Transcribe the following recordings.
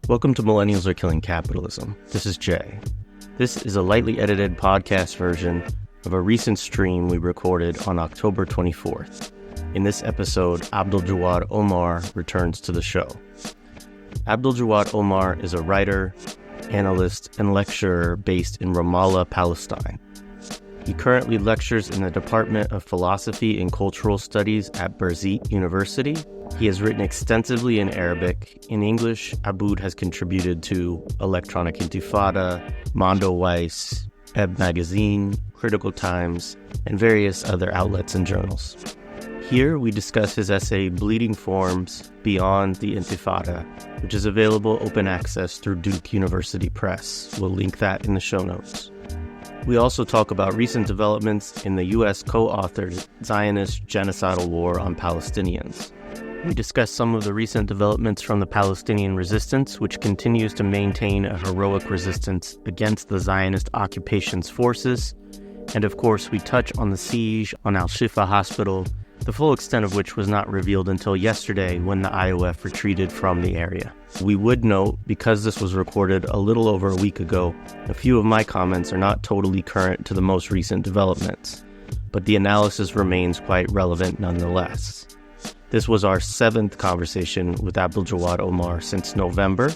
Welcome to Millennials Are Killing Capitalism. This is Jay. This is a lightly edited podcast version of a recent stream we recorded on October 24th. In this episode, Abdaljawad Omar returns to the show. Abdaljawad Omar is a writer, analyst, and lecturer based in Ramallah, Palestine. He currently lectures in the Department of Philosophy and Cultural Studies at Birzeit University. He has written extensively in Arabic. In English, Abboud has contributed to Electronic Intifada, Mondoweiss, Ebb Magazine, Critical Times, and various other outlets and journals. Here we discuss his essay, Bleeding Forms Beyond the Intifada, which is available open access through Duke University Press. We'll link that in the show notes. We also talk about recent developments in the U.S. co-authored Zionist genocidal war on Palestinians. We discuss some of the recent developments from the Palestinian resistance, which continues to maintain a heroic resistance against the Zionist occupation's forces. And of course, we touch on the siege on Al-Shifa Hospital, the full extent of which was not revealed until yesterday when the IOF retreated from the area. We would note, because this was recorded a little over a week ago, a few of my comments are not totally current to the most recent developments, but the analysis remains quite relevant nonetheless. This was our 7th conversation with Abdaljawad Omar since November.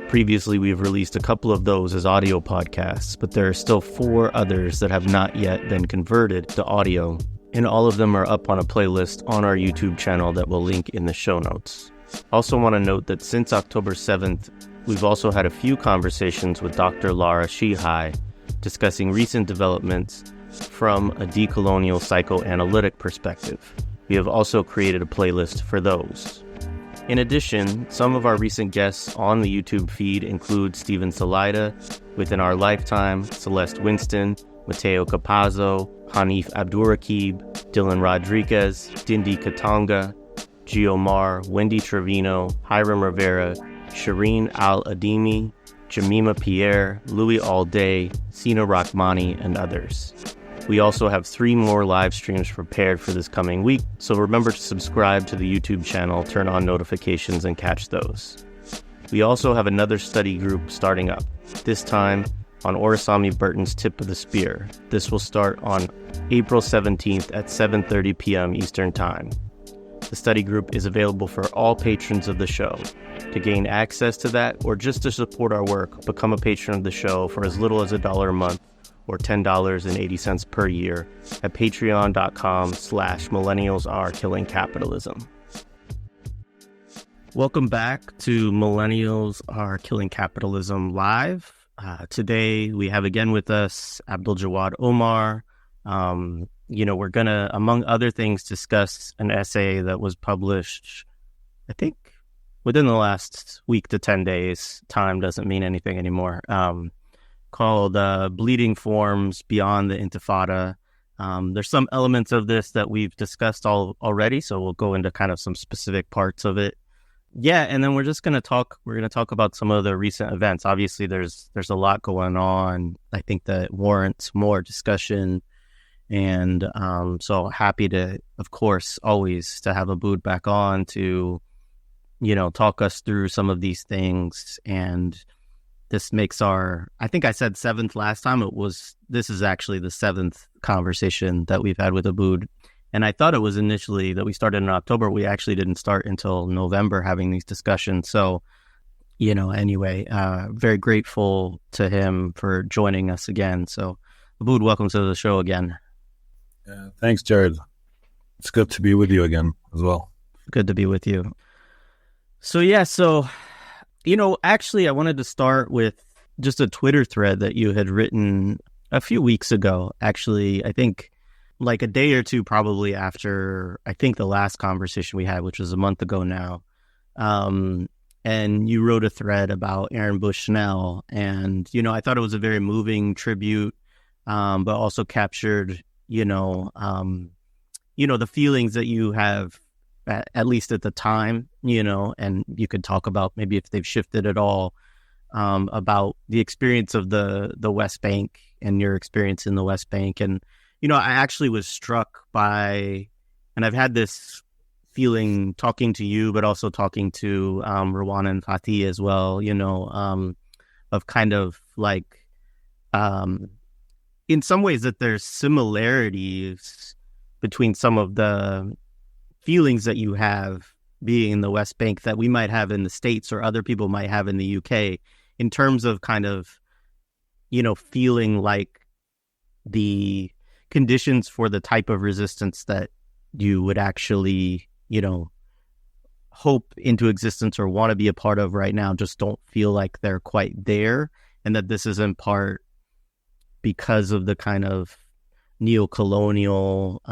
Previously, we've released a couple of those as audio podcasts, but there are still 4 others that have not yet been converted to audio, and all of them are up on a playlist on our YouTube channel that we'll link in the show notes. Also want to note that since October 7th, we've also had a few conversations with Dr. Lara Shihai discussing recent developments from a decolonial psychoanalytic perspective. We have also created a playlist for those. In addition, some of our recent guests on the YouTube feed include Steven Salaida, Within Our Lifetime, Celeste Winston, Mateo Capazzo, Hanif Abdurraqib, Dylan Rodriguez, Dindi Katanga, Giomar, Wendy Trevino, Hiram Rivera, Shireen Al-Adimi, Jamima Pierre, Louis Alday, Sina Rahmani, and others. We also have 3 more live streams prepared for this coming week, so remember to subscribe to the YouTube channel, turn on notifications, and catch those. We also have another study group starting up, this time on Orasami Burton's Tip of the Spear. This will start on April 17th at 7:30 p.m. Eastern Time. The study group is available for all patrons of the show. To gain access to that, or just to support our work, become a patron of the show for as little as $1 a month, or $10.80 per year at patreon.com/millennialsarekillingcapitalism. Welcome back to Millennials Are Killing Capitalism Live. Today we have again with us Abdaljawad Omar. We're going to, among other things, discuss an essay that was published, I think, within the last week to 10 days. Time doesn't mean anything anymore. Called Bleeding Forms Beyond the Intifada. There's some elements of this that we've discussed already, so we'll go into kind of some specific parts of it. Yeah, and then we're going to talk about some of the recent events. Obviously, there's a lot going on, I think, that warrants more discussion. And so happy to, of course, always to have Abboud back on to, talk us through some of these things. And this makes I think I said 7th last time. This is actually the 7th conversation that we've had with Abboud. And I thought it was initially that we started in October. We actually didn't start until November having these discussions. So, anyway, very grateful to him for joining us again. So, Abboud, welcome to the show again. Thanks, Jared. It's good to be with you again as well. Good to be with you. So, actually, I wanted to start with just a Twitter thread that you had written a few weeks ago. Actually, I think like a day or two probably after, I think, the last conversation we had, which was a month ago now. And you wrote a thread about Aaron Bushnell. And, I thought it was a very moving tribute, but also captured, the feelings that you have, at least at the time, and you could talk about maybe if they've shifted at all, about the experience of the West Bank and your experience in the West Bank. And, I actually was struck by, and I've had this talking to you, but also talking to Rawana and Fatih as well, of kind of like, in some ways that there's similarities between some of the feelings that you have being in the West Bank that we might have in the States or other people might have in the UK, in terms of kind of, feeling like the conditions for the type of resistance that you would actually, hope into existence or want to be a part of right now just don't feel like they're quite there, and that this is in part because of the kind of neo-colonial,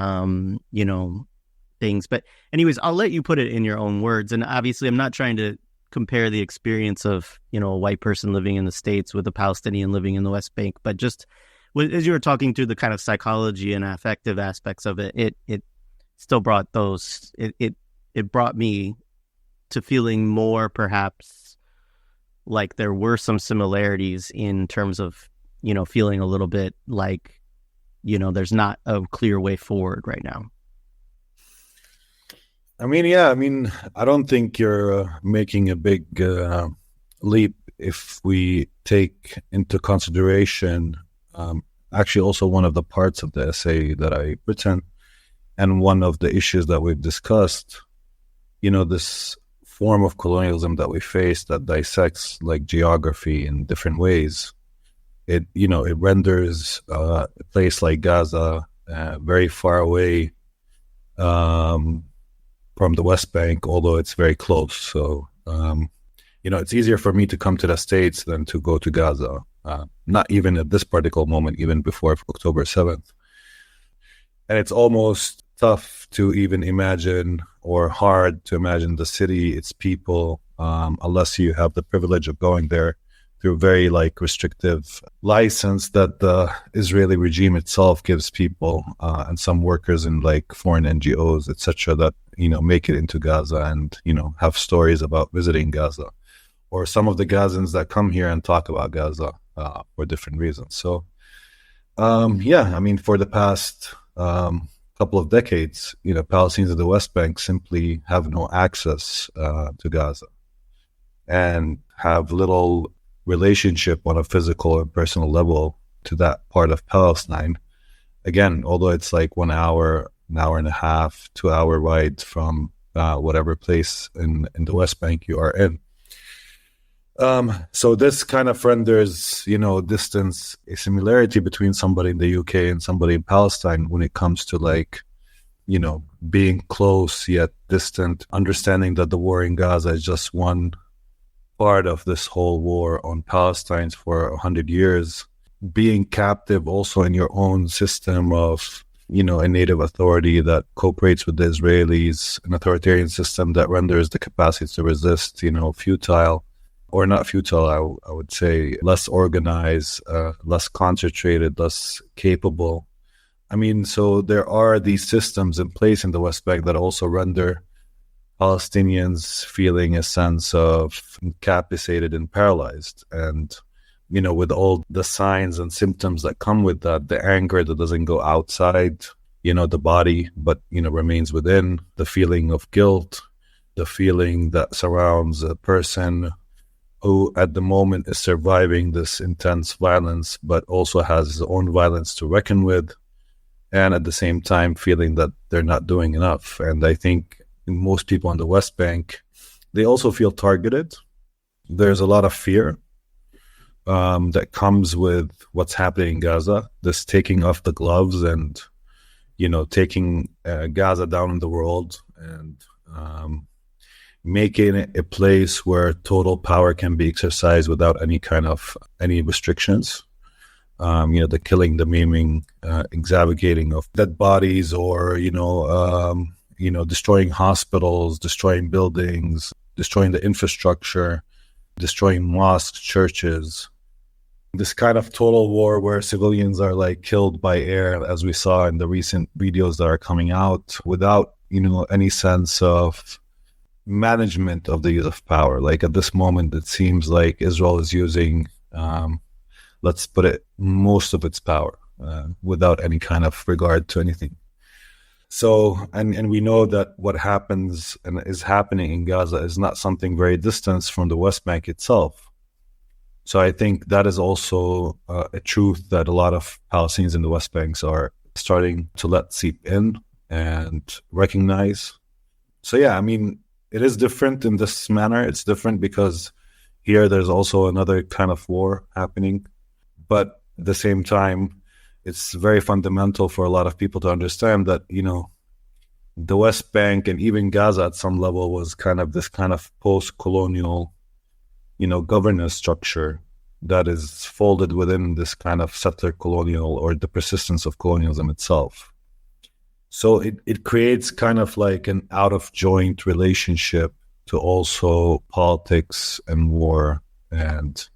things. But anyways, I'll let you put it in your own words. And obviously, I'm not trying to compare the experience of, a white person living in the States with a Palestinian living in the West Bank. But just as you were talking through the kind of psychology and affective aspects of it, it still brought it brought me to feeling more perhaps like there were some similarities in terms of, feeling a little bit like, there's not a clear way forward right now. I don't think you're making a big leap if we take into consideration actually also one of the parts of the essay that I written, and one of the issues that we've discussed, this form of colonialism that we face that dissects like geography in different ways. It renders a place like Gaza very far away from the West Bank, although it's very close. So, it's easier for me to come to the States than to go to Gaza. Not even at this particular moment, even before October 7th. And it's almost tough to even imagine, or hard to imagine, the city, its people, unless you have the privilege of going there through very restrictive license that the Israeli regime itself gives people and some workers in foreign NGOs, etc., that make it into Gaza and have stories about visiting Gaza, or some of the Gazans that come here and talk about Gaza for different reasons. So for the past couple of decades, Palestinians in the West Bank simply have no access to Gaza and have little relationship on a physical and personal level to that part of Palestine. Again, although it's 1 hour, an hour and a half, 2 hour ride from whatever place in the West Bank you are in. So this kind of renders, distance, a similarity between somebody in the UK and somebody in Palestine when it comes to being close yet distant, understanding that the war in Gaza is just one part of this whole war on Palestine for 100 years, being captive also in your own system of, a native authority that cooperates with the Israelis, an authoritarian system that renders the capacity to resist, futile, or not futile, I would say, less organized, less concentrated, less capable. So there are these systems in place in the West Bank that also render Palestinians feeling a sense of incapacitated and paralyzed. And, with all the signs and symptoms that come with that, the anger that doesn't go outside, the body, but, remains within, the feeling of guilt, the feeling that surrounds a person who at the moment is surviving this intense violence, but also has his own violence to reckon with, and at the same time feeling that they're not doing enough. And I think most people on the West Bank, they also feel targeted. There's a lot of fear that comes with what's happening in Gaza, this taking off the gloves and, taking Gaza down in the world and making it a place where total power can be exercised without any restrictions. The killing, the maiming, exavagating of dead bodies, or, destroying hospitals, destroying buildings, destroying the infrastructure, destroying mosques, churches. This kind of total war where civilians are killed by air, as we saw in the recent videos that are coming out, without, any sense of management of the use of power. At this moment, it seems like Israel is using, let's put it, most of its power without any kind of regard to anything. So, and we know that what happens and is happening in Gaza is not something very distant from the West Bank itself. So I think that is also a truth that a lot of Palestinians in the West Bank are starting to let seep in and recognize. So yeah, I mean, it is different in this manner. It's different because here there's also another kind of war happening. But at the same time, it's very fundamental for a lot of people to understand that, you know, the West Bank and even Gaza at some level was kind of this kind of post-colonial, you know, governance structure that is folded within this kind of settler colonial or the persistence of colonialism itself. So it creates kind of like an out of joint relationship to also politics and war and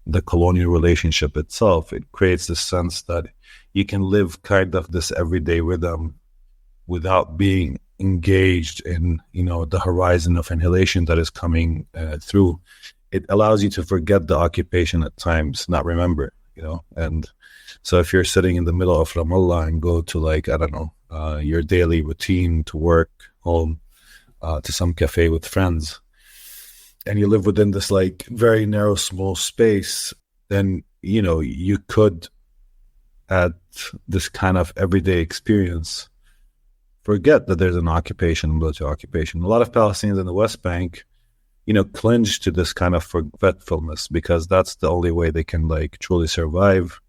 the colonial relationship itself. It creates this sense that you can live kind of this everyday rhythm without being engaged in, you know, the horizon of annihilation that is coming through. It allows you to forget the occupation at times, not remember, you know. And so if you're sitting in the middle of Ramallah and go to, like, I don't know, your daily routine to work, home, to some cafe with friends, and you live within this like very narrow, small space, then, you know, you could, at this kind of everyday experience, forget that there's an occupation, military occupation. A lot of Palestinians in the West Bank, you know, clinch to this kind of forgetfulness because that's the only way they can like truly survive.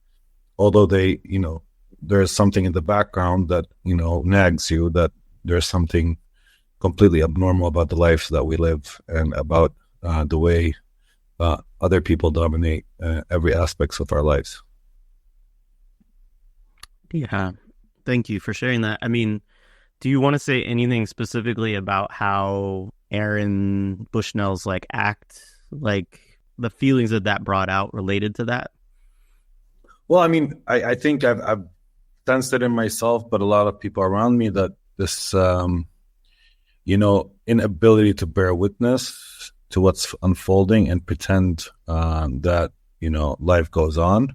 Although they, you know, there's something in the background that, you know, nags you that there's something completely abnormal about the lives that we live and about the way other people dominate every aspects of our lives. Yeah, thank you for sharing that. I mean, do you want to say anything specifically about how Aaron Bushnell's like act, like the feelings that brought out related to that? Well, I mean, I think I've sensed it in myself, but a lot of people around me that this, you know, inability to bear witness to what's unfolding and pretend that, you know, life goes on,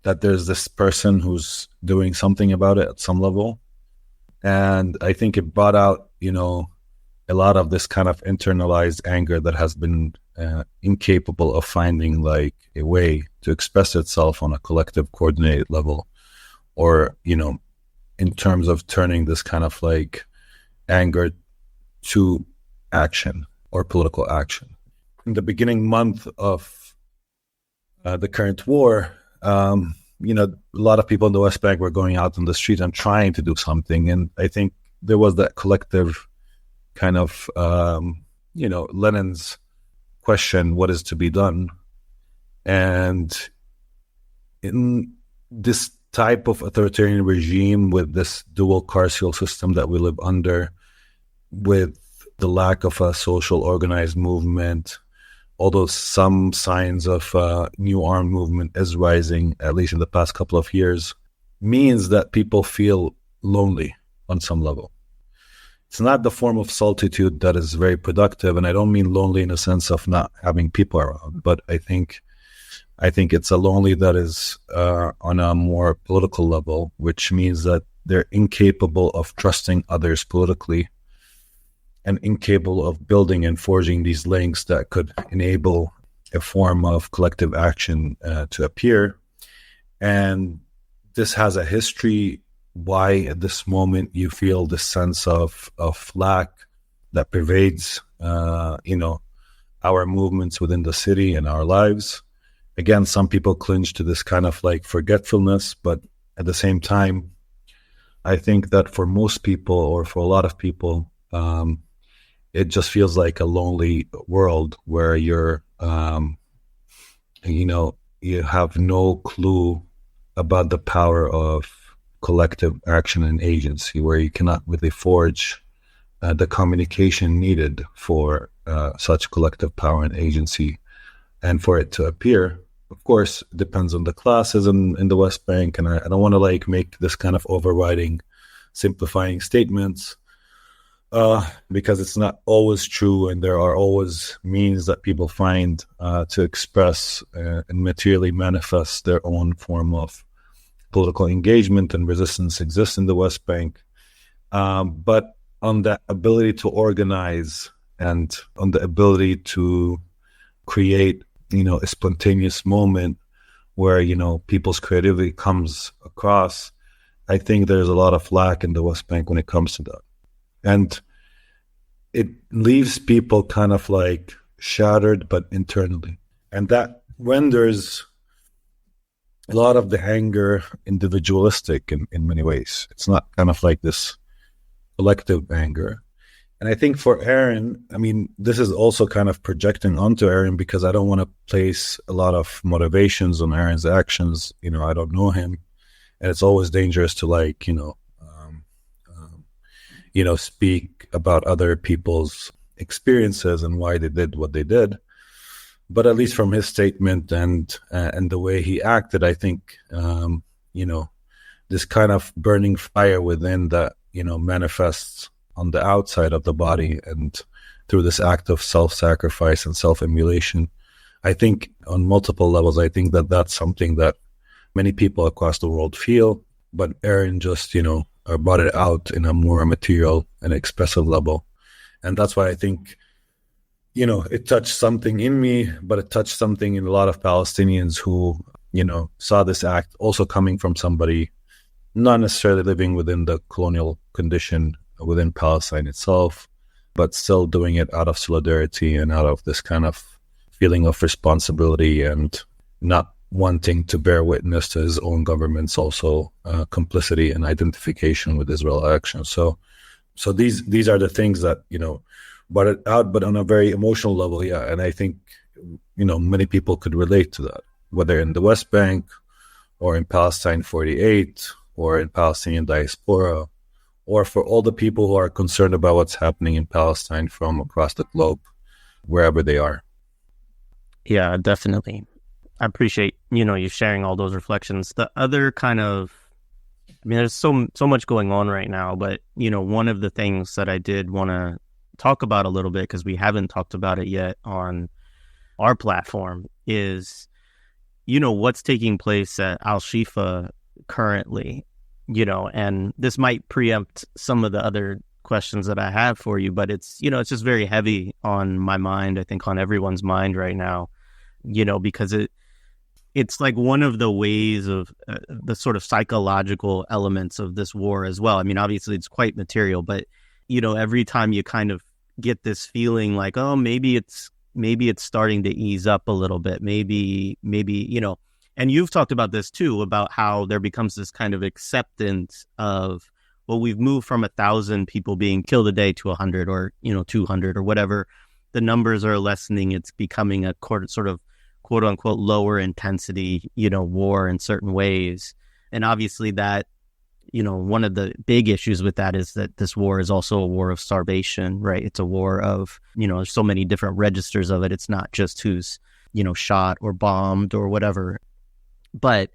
that there's this person who's doing something about it at some level. And I think it brought out, you know, a lot of this kind of internalized anger that has been incapable of finding like a way to express itself on a collective coordinated level, or, you know, in terms of turning this kind of like anger to action or political action. In the beginning month of the current war, you know, a lot of people in the West Bank were going out on the street and trying to do something. And I think there was that collective kind of, you know, Lenin's question, what is to be done? And in this type of authoritarian regime with this dual carceral system that we live under, with the lack of a social organized movement, although some signs of new armed movement is rising, at least in the past couple of years, means that people feel lonely on some level. It's not the form of solitude that is very productive, and I don't mean lonely in the sense of not having people around, but I think it's a lonely that is on a more political level, which means that they're incapable of trusting others politically and incapable of building and forging these links that could enable a form of collective action to appear. And this has a history why at this moment you feel this sense of lack that pervades, you know, our movements within the city and our lives. Again, some people clinch to this kind of like forgetfulness, but at the same time, I think that for most people, or for a lot of people, it just feels like a lonely world where you're, you know, you have no clue about the power of collective action and agency, where you cannot really forge the communication needed for such collective power and agency and for it to appear. Of course, it depends on the classes in the West Bank, and I don't want to like make this kind of overriding, simplifying statements, because it's not always true, and there are always means that people find to express and materially manifest their own form of political engagement and resistance exists in the West Bank. but on the ability to organize and on the ability to create, a spontaneous moment where, people's creativity comes across. I think there's a lot of lack in the West Bank when it comes to that. And it leaves people kind of like shattered, but internally. And that renders a lot of the anger individualistic in many ways. It's not kind of like this collective anger. And I think for Aaron, this is also kind of projecting onto Aaron because I don't want to place a lot of motivations on Aaron's actions. I don't know him. And it's always dangerous to speak about other people's experiences and why they did what they did. But at least from his statement and the way he acted, I think, this kind of burning fire within that, manifests on the outside of the body and through this act of self-sacrifice and self-immolation. I think on multiple levels, I think that that's something that many people across the world feel, but Aaron just, brought it out in a more material and expressive level. And that's why I think, it touched something in me, but it touched something in a lot of Palestinians who, saw this act also coming from somebody not necessarily living within the colonial condition within Palestine itself, but still doing it out of solidarity and out of this kind of feeling of responsibility and not wanting to bear witness to his own government's also complicity and identification with Israel actions. So these are the things that, brought it out, but on a very emotional level, yeah. And I think, many people could relate to that, whether in the West Bank or in Palestine 48 or in Palestinian diaspora, or for all the people who are concerned about what's happening in Palestine from across the globe, wherever they are. Yeah, definitely. I appreciate, you sharing all those reflections. The other kind of, there's so much going on right now, but, one of the things that I did want to talk about a little bit, because we haven't talked about it yet on our platform, is, what's taking place at Al-Shifa currently, and this might preempt some of the other questions that I have for you, but it's, it's just very heavy on my mind, I think on everyone's mind right now, because it's like one of the ways of the sort of psychological elements of this war as well. Obviously it's quite material, but, every time you kind of get this feeling like, oh, maybe it's starting to ease up a little bit, maybe, and you've talked about this too, about how there becomes this kind of acceptance of, well, we've moved from 1,000 people being killed a day to 100 or, 200 or whatever. The numbers are lessening. It's becoming a sort of quote unquote lower intensity, war in certain ways. And obviously that, one of the big issues with that is that this war is also a war of starvation, right? It's a war of, there's so many different registers of it. It's not just who's, shot or bombed or whatever. But,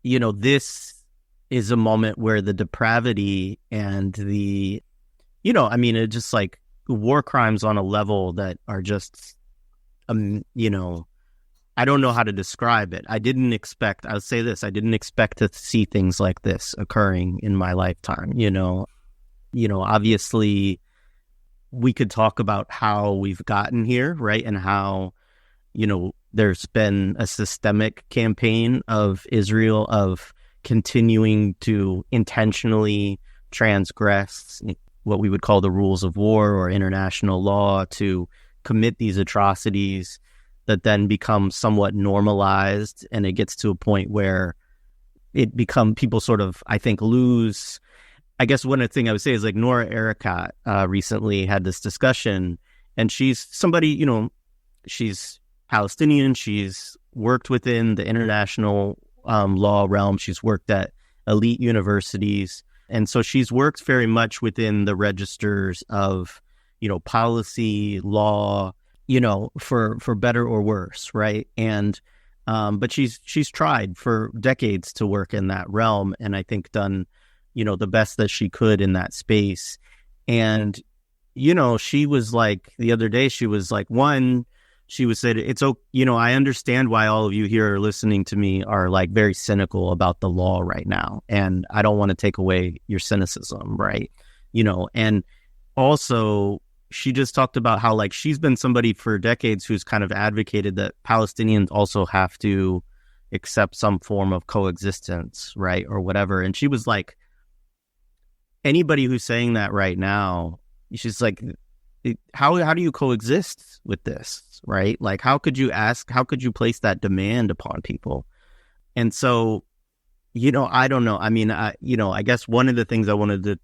this is a moment where the depravity and the, it's just like war crimes on a level that are just, I don't know how to describe it. I'll say this, I didn't expect to see things like this occurring in my lifetime, obviously we could talk about how we've gotten here, right? And how, there's been a systemic campaign of Israel of continuing to intentionally transgress what we would call the rules of war or international law, to commit these atrocities that then become somewhat normalized, and it gets to a point where people sort of, I think, lose. I guess one thing I would say is like Nora Erekat recently had this discussion, and she's somebody, she's Palestinian. She's worked within the international law realm. She's worked at elite universities. And so she's worked very much within the registers of, policy, law, for better or worse, right? And but she's tried for decades to work in that realm, and I think done, the best that she could in that space. And she was like, the other day, she was like, she was said, it's okay, I understand why all of you here are listening to me are like very cynical about the law right now, and I don't want to take away your cynicism, right? and also she just talked about how like she's been somebody for decades who's kind of advocated that Palestinians also have to accept some form of coexistence, right, or whatever. And she was like, anybody who's saying that right now, she's like, how do you coexist with this, right? Like, how could you place that demand upon people? And so, I don't know. I mean, I guess one of the things I wanted to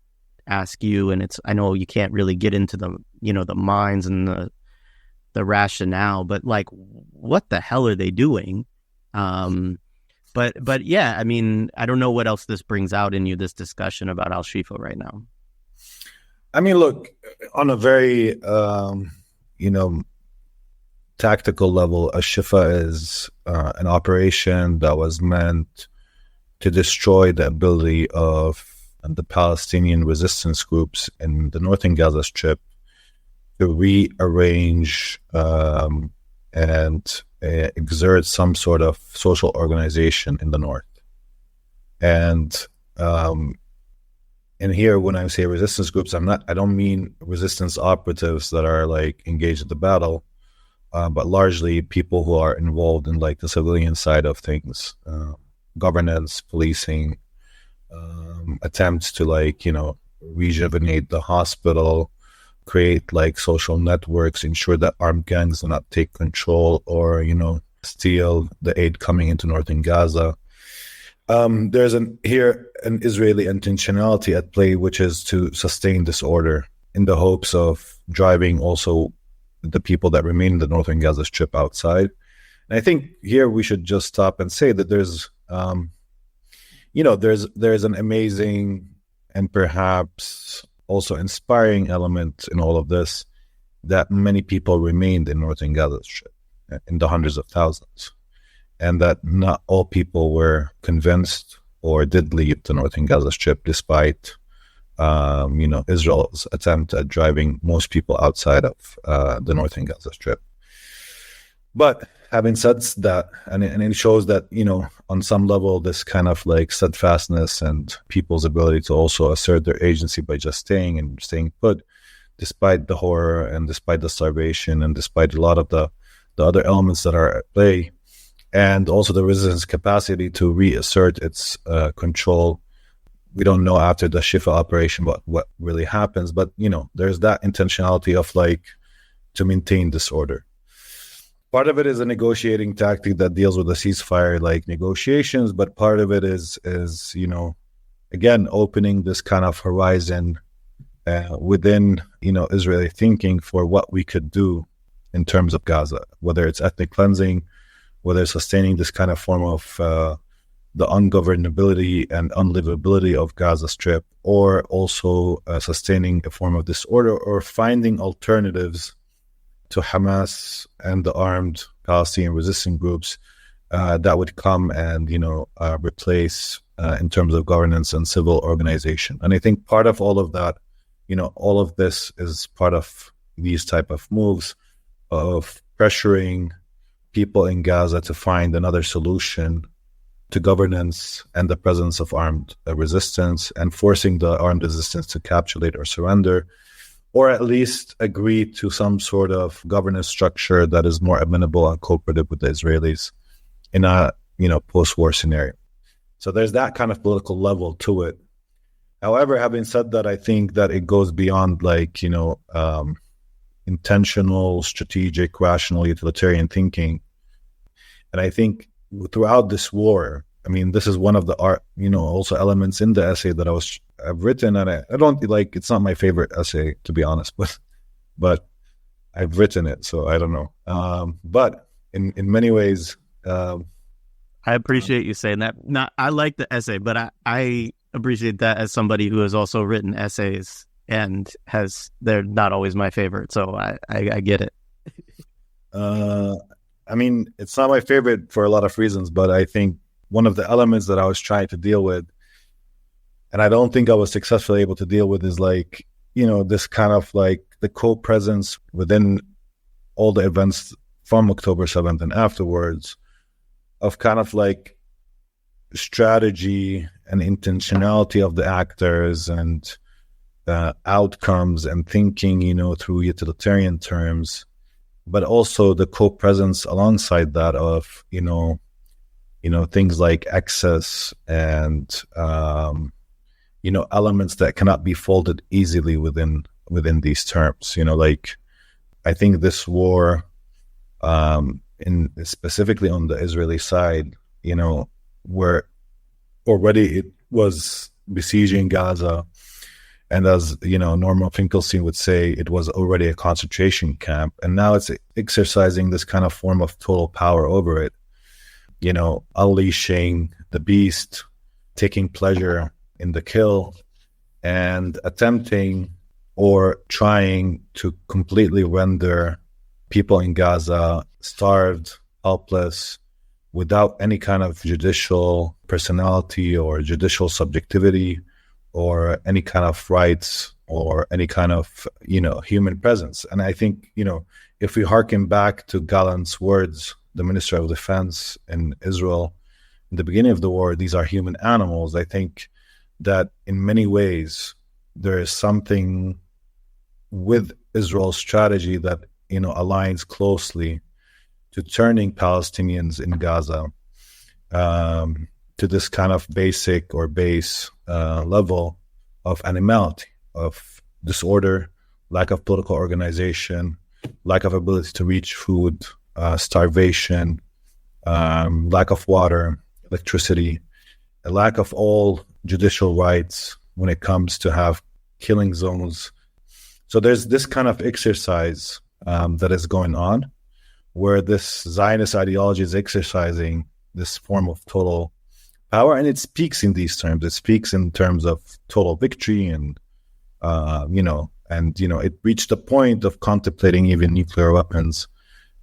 ask you, and I know you can't really get into the, the minds and the rationale, but like, what the hell are they doing? But yeah, I mean, I don't know what else this brings out in you, this discussion about Al-Shifa right now. I mean, look, on a very, tactical level, Al-Shifa is an operation that was meant to destroy the ability of the Palestinian resistance groups in the northern Gaza Strip to rearrange and exert some sort of social organization in the north. And here, when I say resistance groups, I don't mean resistance operatives that are like engaged in the battle, but largely people who are involved in like the civilian side of things, governance, policing, attempts to like, rejuvenate the hospital, create like social networks, ensure that armed gangs do not take control or, steal the aid coming into northern Gaza. There's an Israeli intentionality at play, which is to sustain disorder in the hopes of driving also the people that remain in the northern Gaza Strip outside. And I think here we should just stop and say that there's an amazing and perhaps also inspiring element in all of this, that many people remained in northern Gaza Strip, in the hundreds of thousands, and that not all people were convinced or did leave the northern Gaza Strip, despite Israel's attempt at driving most people outside of the northern Gaza Strip. But having said that, and it shows that, on some level, this kind of like steadfastness and people's ability to also assert their agency by just staying put, despite the horror and despite the starvation and despite a lot of the other elements that are at play, and also the resistance capacity to reassert its control. We don't know after the Shifa operation what really happens, but, there's that intentionality of like to maintain disorder. Part of it is a negotiating tactic that deals with the ceasefire like negotiations, but part of it is again, opening this kind of horizon within, Israeli thinking for what we could do in terms of Gaza, whether it's ethnic cleansing, whether it's sustaining this kind of form of the ungovernability and unlivability of Gaza Strip, or also sustaining a form of disorder, or finding alternatives to Hamas and the armed Palestinian resistance groups that would come and, replace in terms of governance and civil organization. And I think part of all of that, all of this is part of these type of moves of pressuring people in Gaza to find another solution to governance and the presence of armed resistance, and forcing the armed resistance to capitulate or surrender, or at least agree to some sort of governance structure that is more amenable and cooperative with the Israelis in a post-war scenario. So there's that kind of political level to it. However, having said that, I think that it goes beyond like intentional, strategic, rational, utilitarian thinking. And I think throughout this war, I mean, this is one of the also elements in the essay that I've written, and I don't like, it's not my favorite essay, to be honest, but I've written it, so I don't know. But in many ways, I appreciate you saying that. I like the essay, but I appreciate that as somebody who has also written essays, and they're not always my favorite, so I get it. I mean, it's not my favorite for a lot of reasons, but I think one of the elements that I was trying to deal with, and I don't think I was successfully able to deal with, is like, this kind of like the co-presence within all the events from October 7th and afterwards of kind of like strategy and intentionality of the actors, and outcomes and thinking, through utilitarian terms, but also the co-presence alongside that of, things like excess and, elements that cannot be folded easily within these terms. Like, I think this war, specifically on the Israeli side, where already it was besieging Gaza, and as Norman Finkelstein would say, it was already a concentration camp, and now it's exercising this kind of form of total power over it. Unleashing the beast, taking pleasure in the kill, and attempting or trying to completely render people in Gaza starved, helpless, without any kind of judicial personality or judicial subjectivity or any kind of rights or any kind of, human presence. And I think, if we hearken back to Gallant's words, the Minister of Defense in Israel, in the beginning of the war, these are human animals. I think that in many ways, there is something with Israel's strategy that, aligns closely to turning Palestinians in Gaza to this kind of basic or base level of animality, of disorder, lack of political organization, lack of ability to reach food, starvation, lack of water, electricity, a lack of all judicial rights when it comes to have killing zones. So there's this kind of exercise that is going on, where this Zionist ideology is exercising this form of total power, and it speaks in these terms. It speaks in terms of total victory, and it reached the point of contemplating even nuclear weapons,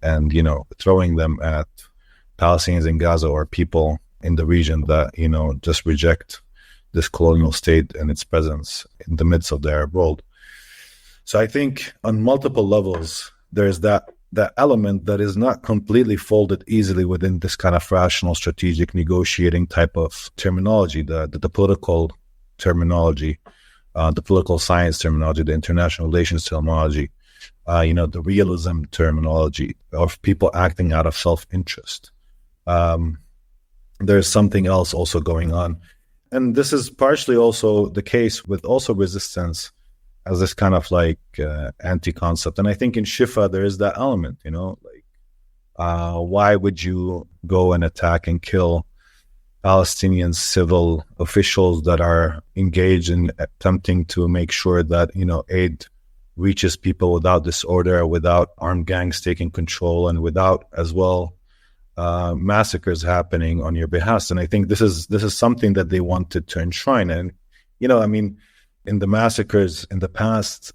and throwing them at Palestinians in Gaza or people in the region that just reject this colonial state and its presence in the midst of the Arab world. So I think on multiple levels, there's that element that is not completely folded easily within this kind of rational, strategic, negotiating type of terminology, the political terminology, the political science terminology, the international relations terminology, the realism terminology of people acting out of self-interest. There's something else also going on. And this is partially also the case with also resistance as this kind of like anti-concept. And I think in Shifa, there is that element, why would you go and attack and kill Palestinian civil officials that are engaged in attempting to make sure that, aid reaches people without disorder, without armed gangs taking control, and without as well massacres happening on your behalf. And I think this is something that they wanted to enshrine. And, in the massacres in the past,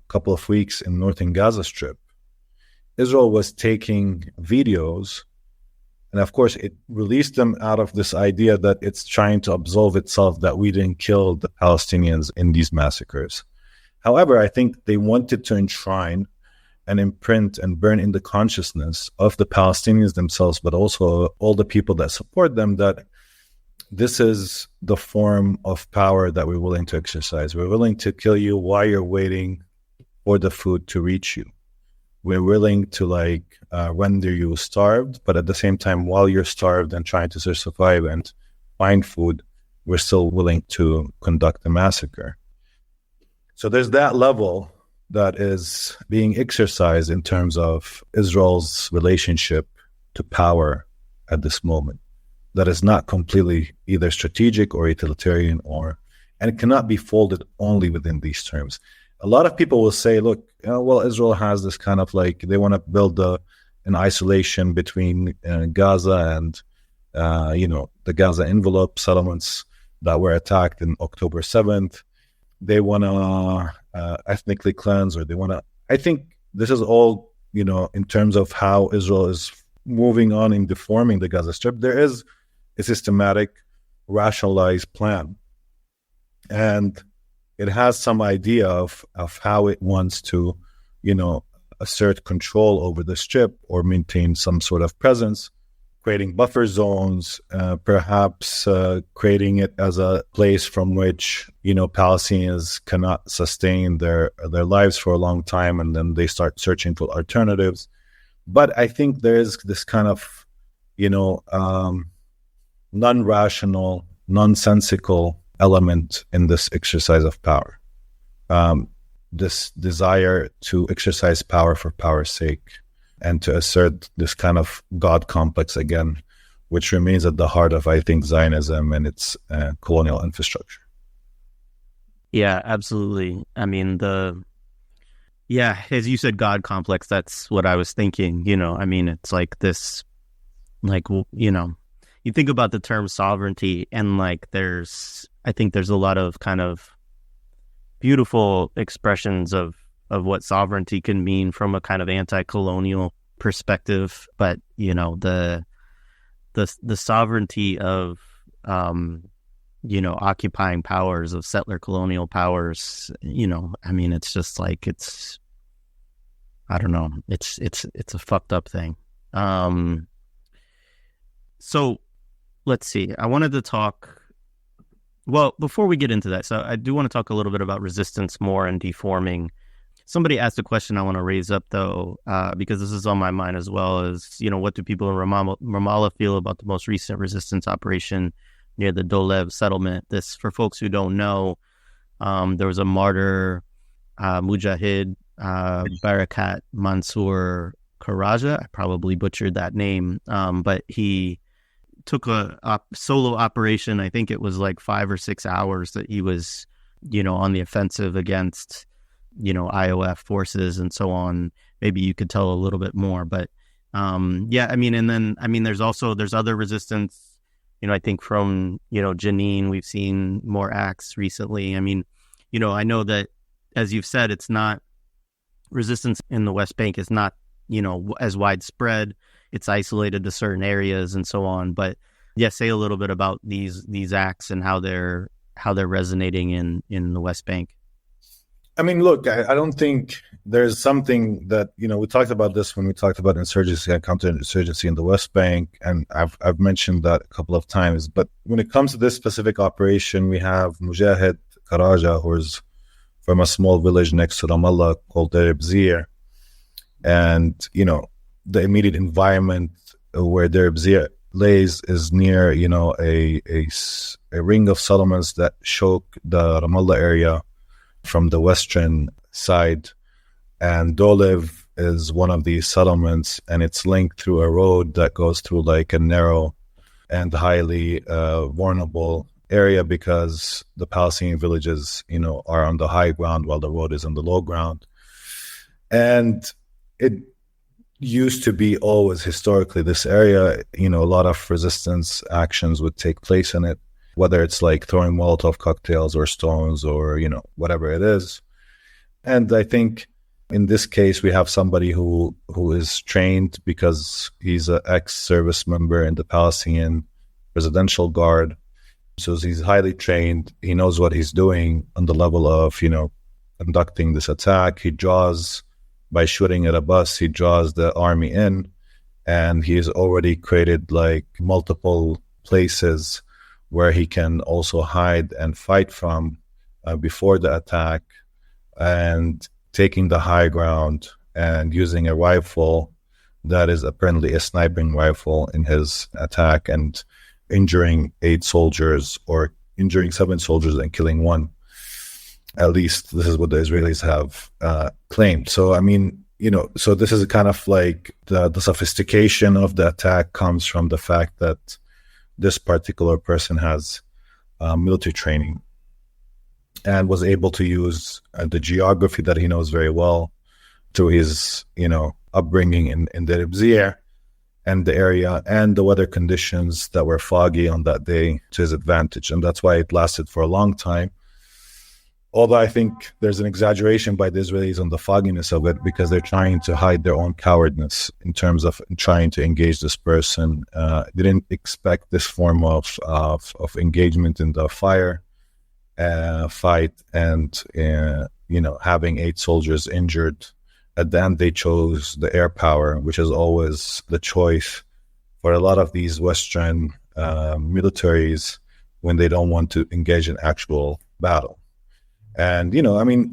couple of weeks in northern Gaza Strip, Israel was taking videos, and of course it released them out of this idea that it's trying to absolve itself that we didn't kill the Palestinians in these massacres. However, I think they wanted to enshrine and imprint and burn in the consciousness of the Palestinians themselves, but also all the people that support them, that this is the form of power that we're willing to exercise. We're willing to kill you while you're waiting for the food to reach you. We're willing to render you starved, but at the same time, while you're starved and trying to survive and find food, we're still willing to conduct a massacre. So there's that level that is being exercised in terms of Israel's relationship to power at this moment. That is not completely either strategic or utilitarian, and it cannot be folded only within these terms. A lot of people will say, look, Israel has this kind of they want to build an isolation between Gaza and, the Gaza envelope settlements that were attacked in October 7th. They want to ethnically cleanse, or I think this is all, in terms of how Israel is moving on in deforming the Gaza Strip. There is a systematic, rationalized plan. And it has some idea of how it wants to, assert control over the strip or maintain some sort of presence. creating buffer zones, perhaps creating it as a place from which, Palestinians cannot sustain their lives for a long time, and then they start searching for alternatives. But I think there is this kind of, non-rational, nonsensical element in this exercise of power. This desire to exercise power for power's sake, and to assert this kind of God complex again, which remains at the heart of, I think, Zionism and its colonial infrastructure. Yeah, absolutely. I mean, as you said, God complex, that's what I was thinking, I mean, it's like this, like, you think about the term sovereignty, and like I think there's a lot of kind of beautiful expressions of what sovereignty can mean from a kind of anti-colonial perspective, but the sovereignty of occupying powers, of settler colonial powers, I mean, it's just like, I don't know, it's a fucked up thing. So let's see, I wanted to talk, well, before we get into that, so I do want to talk a little bit about resistance more and deforming. Somebody asked a question I want to raise up, though, because this is on my mind as well, as, what do people in Ramallah feel about the most recent resistance operation near the Dolev settlement? This, for folks who don't know, there was a martyr, Mujahid, Barakat Mansour Karaja. I probably butchered that name, but he took a solo operation. I think it was like 5 or 6 hours that he was, on the offensive against, IOF forces and so on. Maybe you could tell a little bit more, but I mean, and then, I mean, there's other resistance, I think from, Jenin, we've seen more acts recently. I mean, I know that, as you've said, it's not, resistance in the West Bank is not, as widespread. It's isolated to certain areas and so on. But say a little bit about these acts and how they're resonating in the West Bank. I mean, look, I don't think there's something that, we talked about this when we talked about insurgency and counterinsurgency in the West Bank, and I've mentioned that a couple of times. But when it comes to this specific operation, we have Mujahid Karaja, who's from a small village next to Ramallah called Birzeit. And, the immediate environment where Birzeit lays is near, a ring of settlements that choke the Ramallah area from the western side. And Dolev is one of these settlements, and it's linked through a road that goes through like a narrow and highly vulnerable area, because the Palestinian villages, are on the high ground while the road is on the low ground. And it used to be always historically this area, a lot of resistance actions would take place in it, whether it's like throwing Molotov cocktails or stones or, whatever it is. And I think in this case, we have somebody who is trained because he's an ex-service member in the Palestinian Presidential Guard. So he's highly trained. He knows what he's doing on the level of, conducting this attack. By shooting at a bus, he draws the army in, and he's already created like multiple places where he can also hide and fight from before the attack, and taking the high ground and using a rifle that is apparently a sniping rifle in his attack, and injuring 8 soldiers or injuring 7 soldiers and killing 1. At least this is what the Israelis have claimed. So, I mean, so this is kind of like the sophistication of the attack comes from the fact that this particular person has military training and was able to use the geography that he knows very well through his, upbringing in the Birzeit and the area and the weather conditions that were foggy on that day to his advantage. And that's why it lasted for a long time. Although I think there's an exaggeration by the Israelis on the fogginess of it, because they're trying to hide their own cowardness in terms of trying to engage this person. They didn't expect this form of engagement in the fight, and having 8 soldiers injured. At the end, they chose the air power, which is always the choice for a lot of these Western militaries when they don't want to engage in actual battle. And,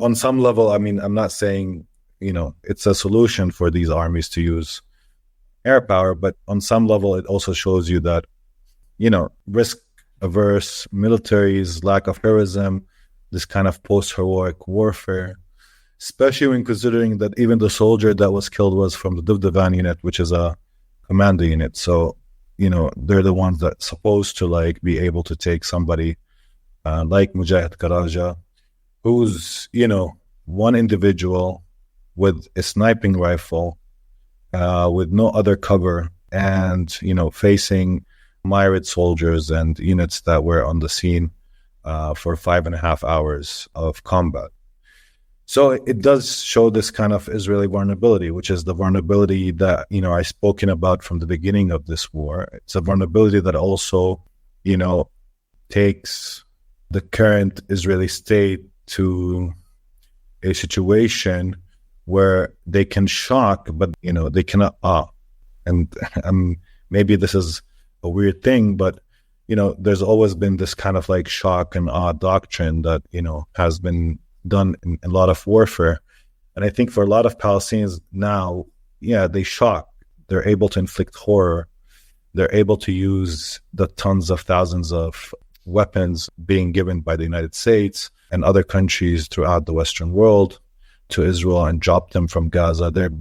on some level, I'm not saying, it's a solution for these armies to use air power, but on some level, it also shows you that, risk-averse militaries, lack of heroism, this kind of post-heroic warfare, especially when considering that even the soldier that was killed was from the Duvdevan unit, which is a commando unit. So, they're the ones that's supposed to be able to take somebody like Mujahid Karaja, who's, one individual with a sniping rifle, with no other cover, and, facing myriad soldiers and units that were on the scene for 5.5 hours of combat. So it does show this kind of Israeli vulnerability, which is the vulnerability that, I've spoken about from the beginning of this war. It's a vulnerability that also, takes the current Israeli state to a situation where they can shock, but, they cannot awe. And maybe this is a weird thing, but, there's always been this kind of shock and awe doctrine that, has been done in a lot of warfare. And I think for a lot of Palestinians now, they shock. They're able to inflict horror. They're able to use the tons of thousands of weapons being given by the United States and other countries throughout the Western world to Israel and drop them from Gaza. They're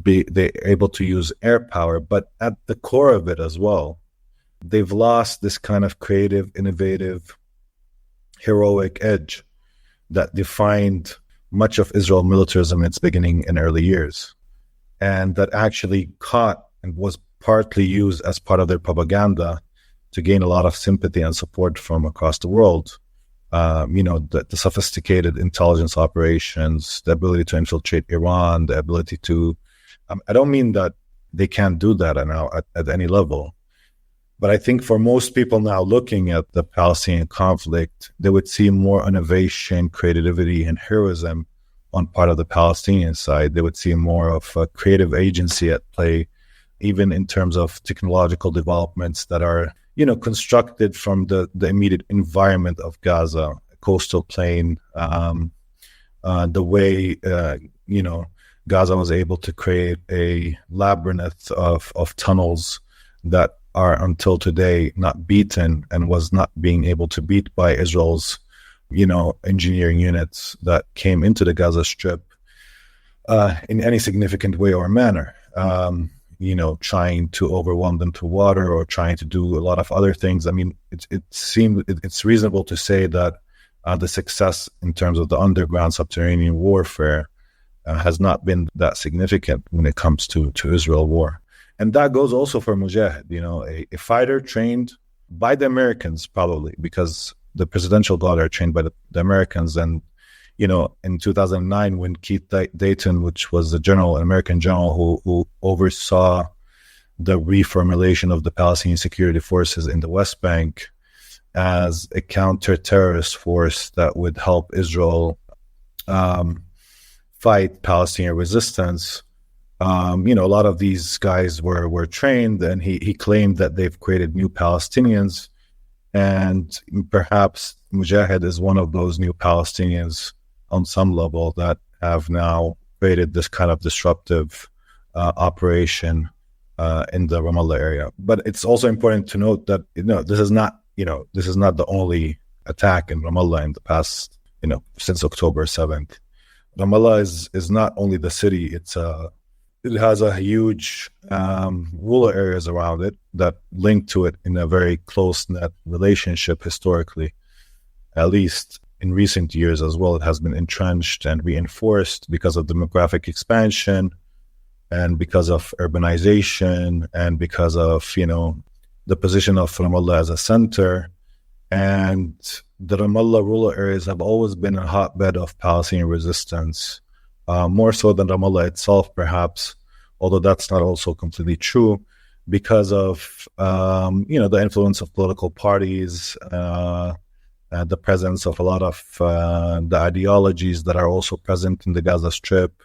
able to use air power, but at the core of it as well, they've lost this kind of creative, innovative, heroic edge that defined much of Israel militarism in its beginning and early years, and that actually caught and was partly used as part of their propaganda to gain a lot of sympathy and support from across the world. The sophisticated intelligence operations, the ability to infiltrate Iran, the ability to, I don't mean that they can't do that now at any level, but I think for most people now looking at the Palestinian conflict, they would see more innovation, creativity, and heroism on part of the Palestinian side. They would see more of a creative agency at play, even in terms of technological developments that are, constructed from the immediate environment of Gaza, coastal plain, the way, Gaza was able to create a labyrinth of tunnels that are until today not beaten and was not being able to beat by Israel's, engineering units that came into the Gaza Strip in any significant way or manner. Trying to overwhelm them to water or trying to do a lot of other things. It's reasonable to say that the success in terms of the underground subterranean warfare has not been that significant when it comes to Israel war. And that goes also for Mujahid, a fighter trained by the Americans, probably, because the presidential guard are trained by the Americans. And, in 2009, when Keith Dayton, which was an American general who oversaw the reformulation of the Palestinian security forces in the West Bank as a counter-terrorist force that would help Israel fight Palestinian resistance, a lot of these guys were trained, and he claimed that they've created new Palestinians, and perhaps Mujahid is one of those new Palestinians on some level that have now created this kind of disruptive operation in the Ramallah area. But it's also important to note that this is not the only attack in Ramallah in the past, since October 7th. Ramallah is not only the city; it has a huge rural areas around it that link to it in a very close-knit relationship historically. At least in recent years as well, it has been entrenched and reinforced because of demographic expansion and because of urbanization and because of, the position of Ramallah as a center. And the Ramallah rural areas have always been a hotbed of Palestinian resistance, more so than Ramallah itself, perhaps, although that's not also completely true, because of, the influence of political parties, the presence of a lot of the ideologies that are also present in the Gaza Strip,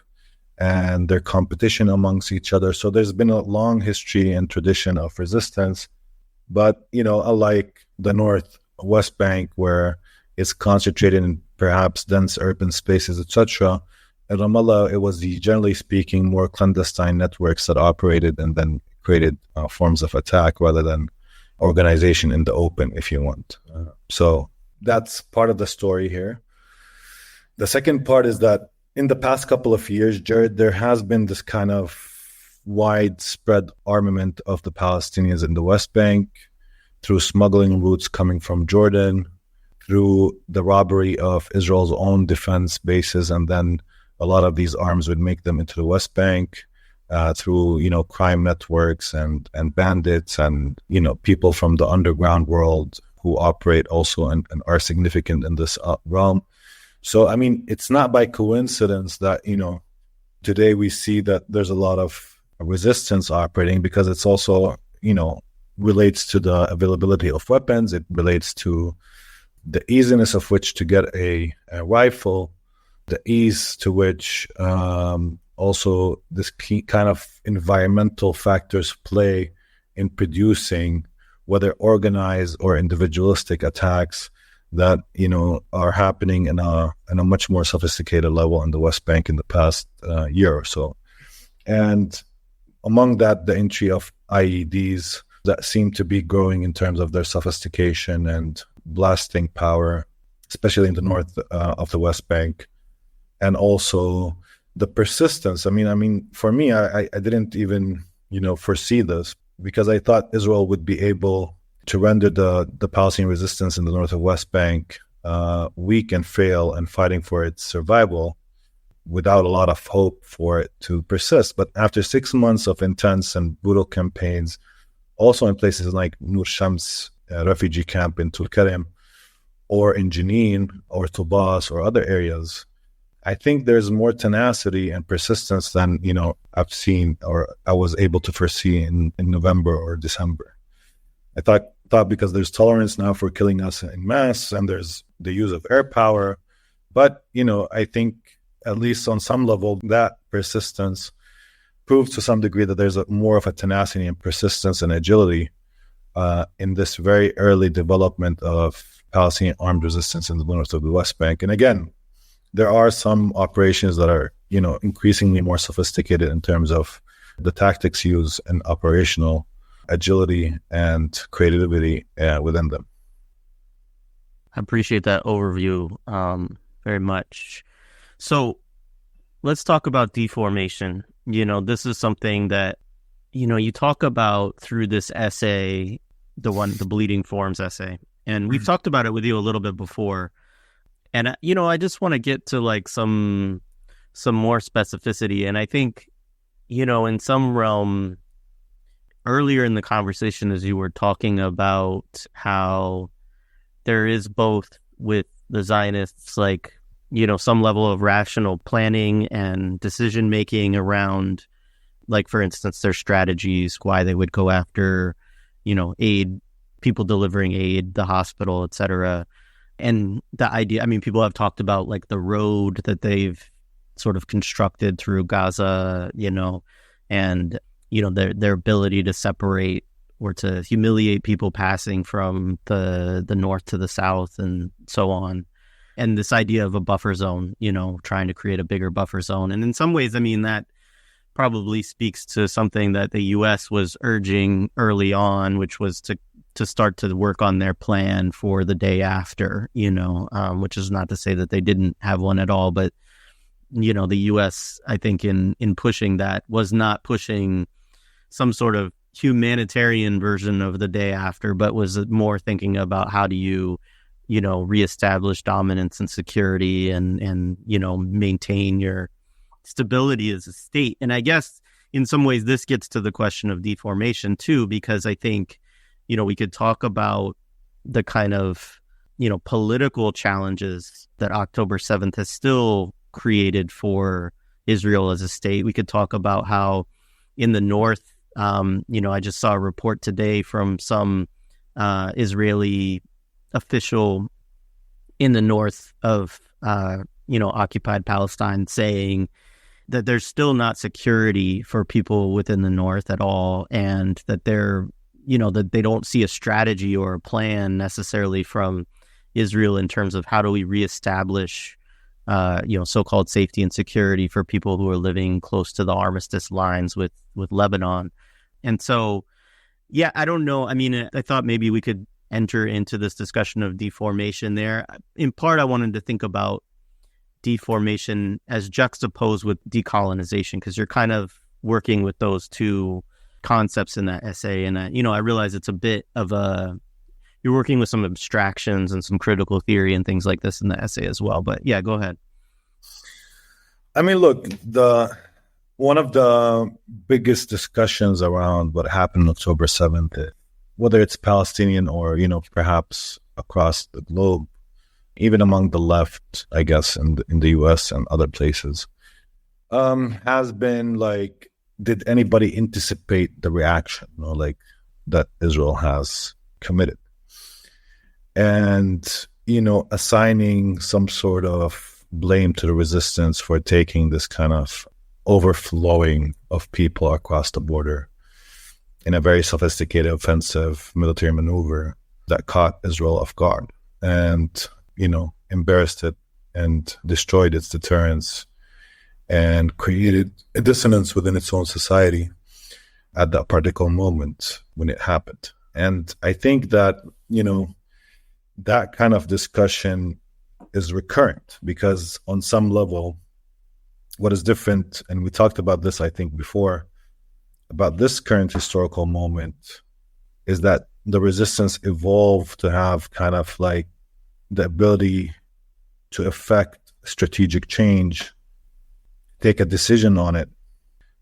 and their competition amongst each other. So there's been a long history and tradition of resistance But, unlike the West Bank, where it's concentrated in perhaps dense urban spaces, etc., in Ramallah, it was generally speaking more clandestine networks that operated and then created forms of attack rather than organization in the open, if you want. So that's part of the story here. The second part is that in the past couple of years, Jared, there has been this kind of widespread armament of the Palestinians in the West Bank through smuggling routes coming from Jordan, through the robbery of Israel's own defense bases, and then a lot of these arms would make them into the West Bank, through, crime networks and bandits and, people from the underground world who operate also and are significant in this realm. So, I mean, it's not by coincidence that, today we see that there's a lot of resistance operating, because it's also, relates to the availability of weapons. It relates to the easiness of which to get a rifle, the ease to which also this key kind of environmental factors play in producing whether organized or individualistic attacks that are happening in a much more sophisticated level in the West Bank in the past year or so. And among that, the entry of IEDs that seem to be growing in terms of their sophistication and blasting power, especially in the north of the West Bank, and also the persistence. I mean, for me, I didn't even foresee this, because I thought Israel would be able to render the Palestinian resistance in the north of West Bank weak and frail and fighting for its survival without a lot of hope for it to persist. But after 6 months of intense and brutal campaigns, also in places like Nur Shams refugee camp in Tulkarem, or in Jenin or Tubas or other areas, I think there's more tenacity and persistence than I've seen or I was able to foresee in November or December. I thought because there's tolerance now for killing us in mass and there's the use of air power, but I think at least on some level that persistence proves to some degree that there's more of a tenacity and persistence and agility in this very early development of Palestinian armed resistance in the north of the West Bank. And again, there are some operations that are, increasingly more sophisticated in terms of the tactics used and operational agility and creativity within them. I appreciate that overview very much. So let's talk about deformation. This is something that, you talk about through this essay, the Bleeding Forms essay. And we've talked about it with you a little bit before. And, I just want to get to like some more specificity. And I think, in some realm, earlier in the conversation, as you were talking about how there is both with the Zionists, like, some level of rational planning and decision making around, like, for instance, their strategies, why they would go after, aid, people delivering aid, the hospital, etc. And the idea, people have talked about like the road that they've sort of constructed through Gaza, and, their ability to separate or to humiliate people passing from the north to the south and so on. And this idea of a buffer zone, trying to create a bigger buffer zone. And in some ways, that probably speaks to something that the U.S. was urging early on, which was to start to work on their plan for the day after, which is not to say that they didn't have one at all. But, the U.S., I think in pushing that, was not pushing some sort of humanitarian version of the day after, but was more thinking about how do you reestablish dominance and security and maintain your stability as a state. And I guess in some ways this gets to the question of deformation too, because I think, we could talk about the kind of, political challenges that October 7th has still created for Israel as a state. We could talk about how in the north, I just saw a report today from some Israeli official in the north of, occupied Palestine saying that there's still not security for people within the north at all, and that they're, that they don't see a strategy or a plan necessarily from Israel in terms of how do we reestablish, so-called safety and security for people who are living close to the armistice lines with Lebanon. And so, yeah, I don't know. I mean, I thought maybe we could enter into this discussion of deformation there. In part, I wanted to think about deformation as juxtaposed with decolonization, because you're kind of working with those two concepts in that essay. And, I realize it's a bit of you're working with some abstractions and some critical theory and things like this in the essay as well. But yeah, go ahead. I mean, look, one of the biggest discussions around what happened on October 7th, whether it's Palestinian or, perhaps across the globe, even among the left, I guess, in the US and other places, has been like, did anybody anticipate the reaction, that Israel has committed? And, assigning some sort of blame to the resistance for taking this kind of overflowing of people across the border in a very sophisticated offensive military maneuver that caught Israel off guard and, embarrassed it and destroyed its deterrence and created a dissonance within its own society at that particular moment when it happened. And I think that, that kind of discussion is recurrent because on some level, what is different, and we talked about this, I think, before, about this current historical moment, is that the resistance evolved to have kind of like the ability to affect strategic change, take a decision on it,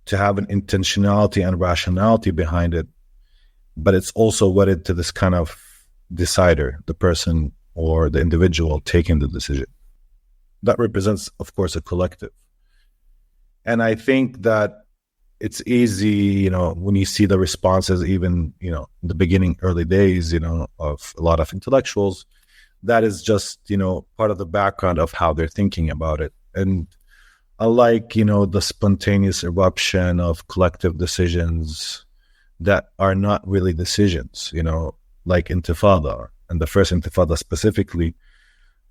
to have an intentionality and rationality behind it, but it's also wedded to this kind of decider, the person or the individual taking the decision. That represents, of course, a collective. And I think that it's easy, when you see the responses, even, in the beginning, early days, of a lot of intellectuals, that is just, part of the background of how they're thinking about it. And unlike, the spontaneous eruption of collective decisions that are not really decisions, like Intifada, and the first Intifada specifically,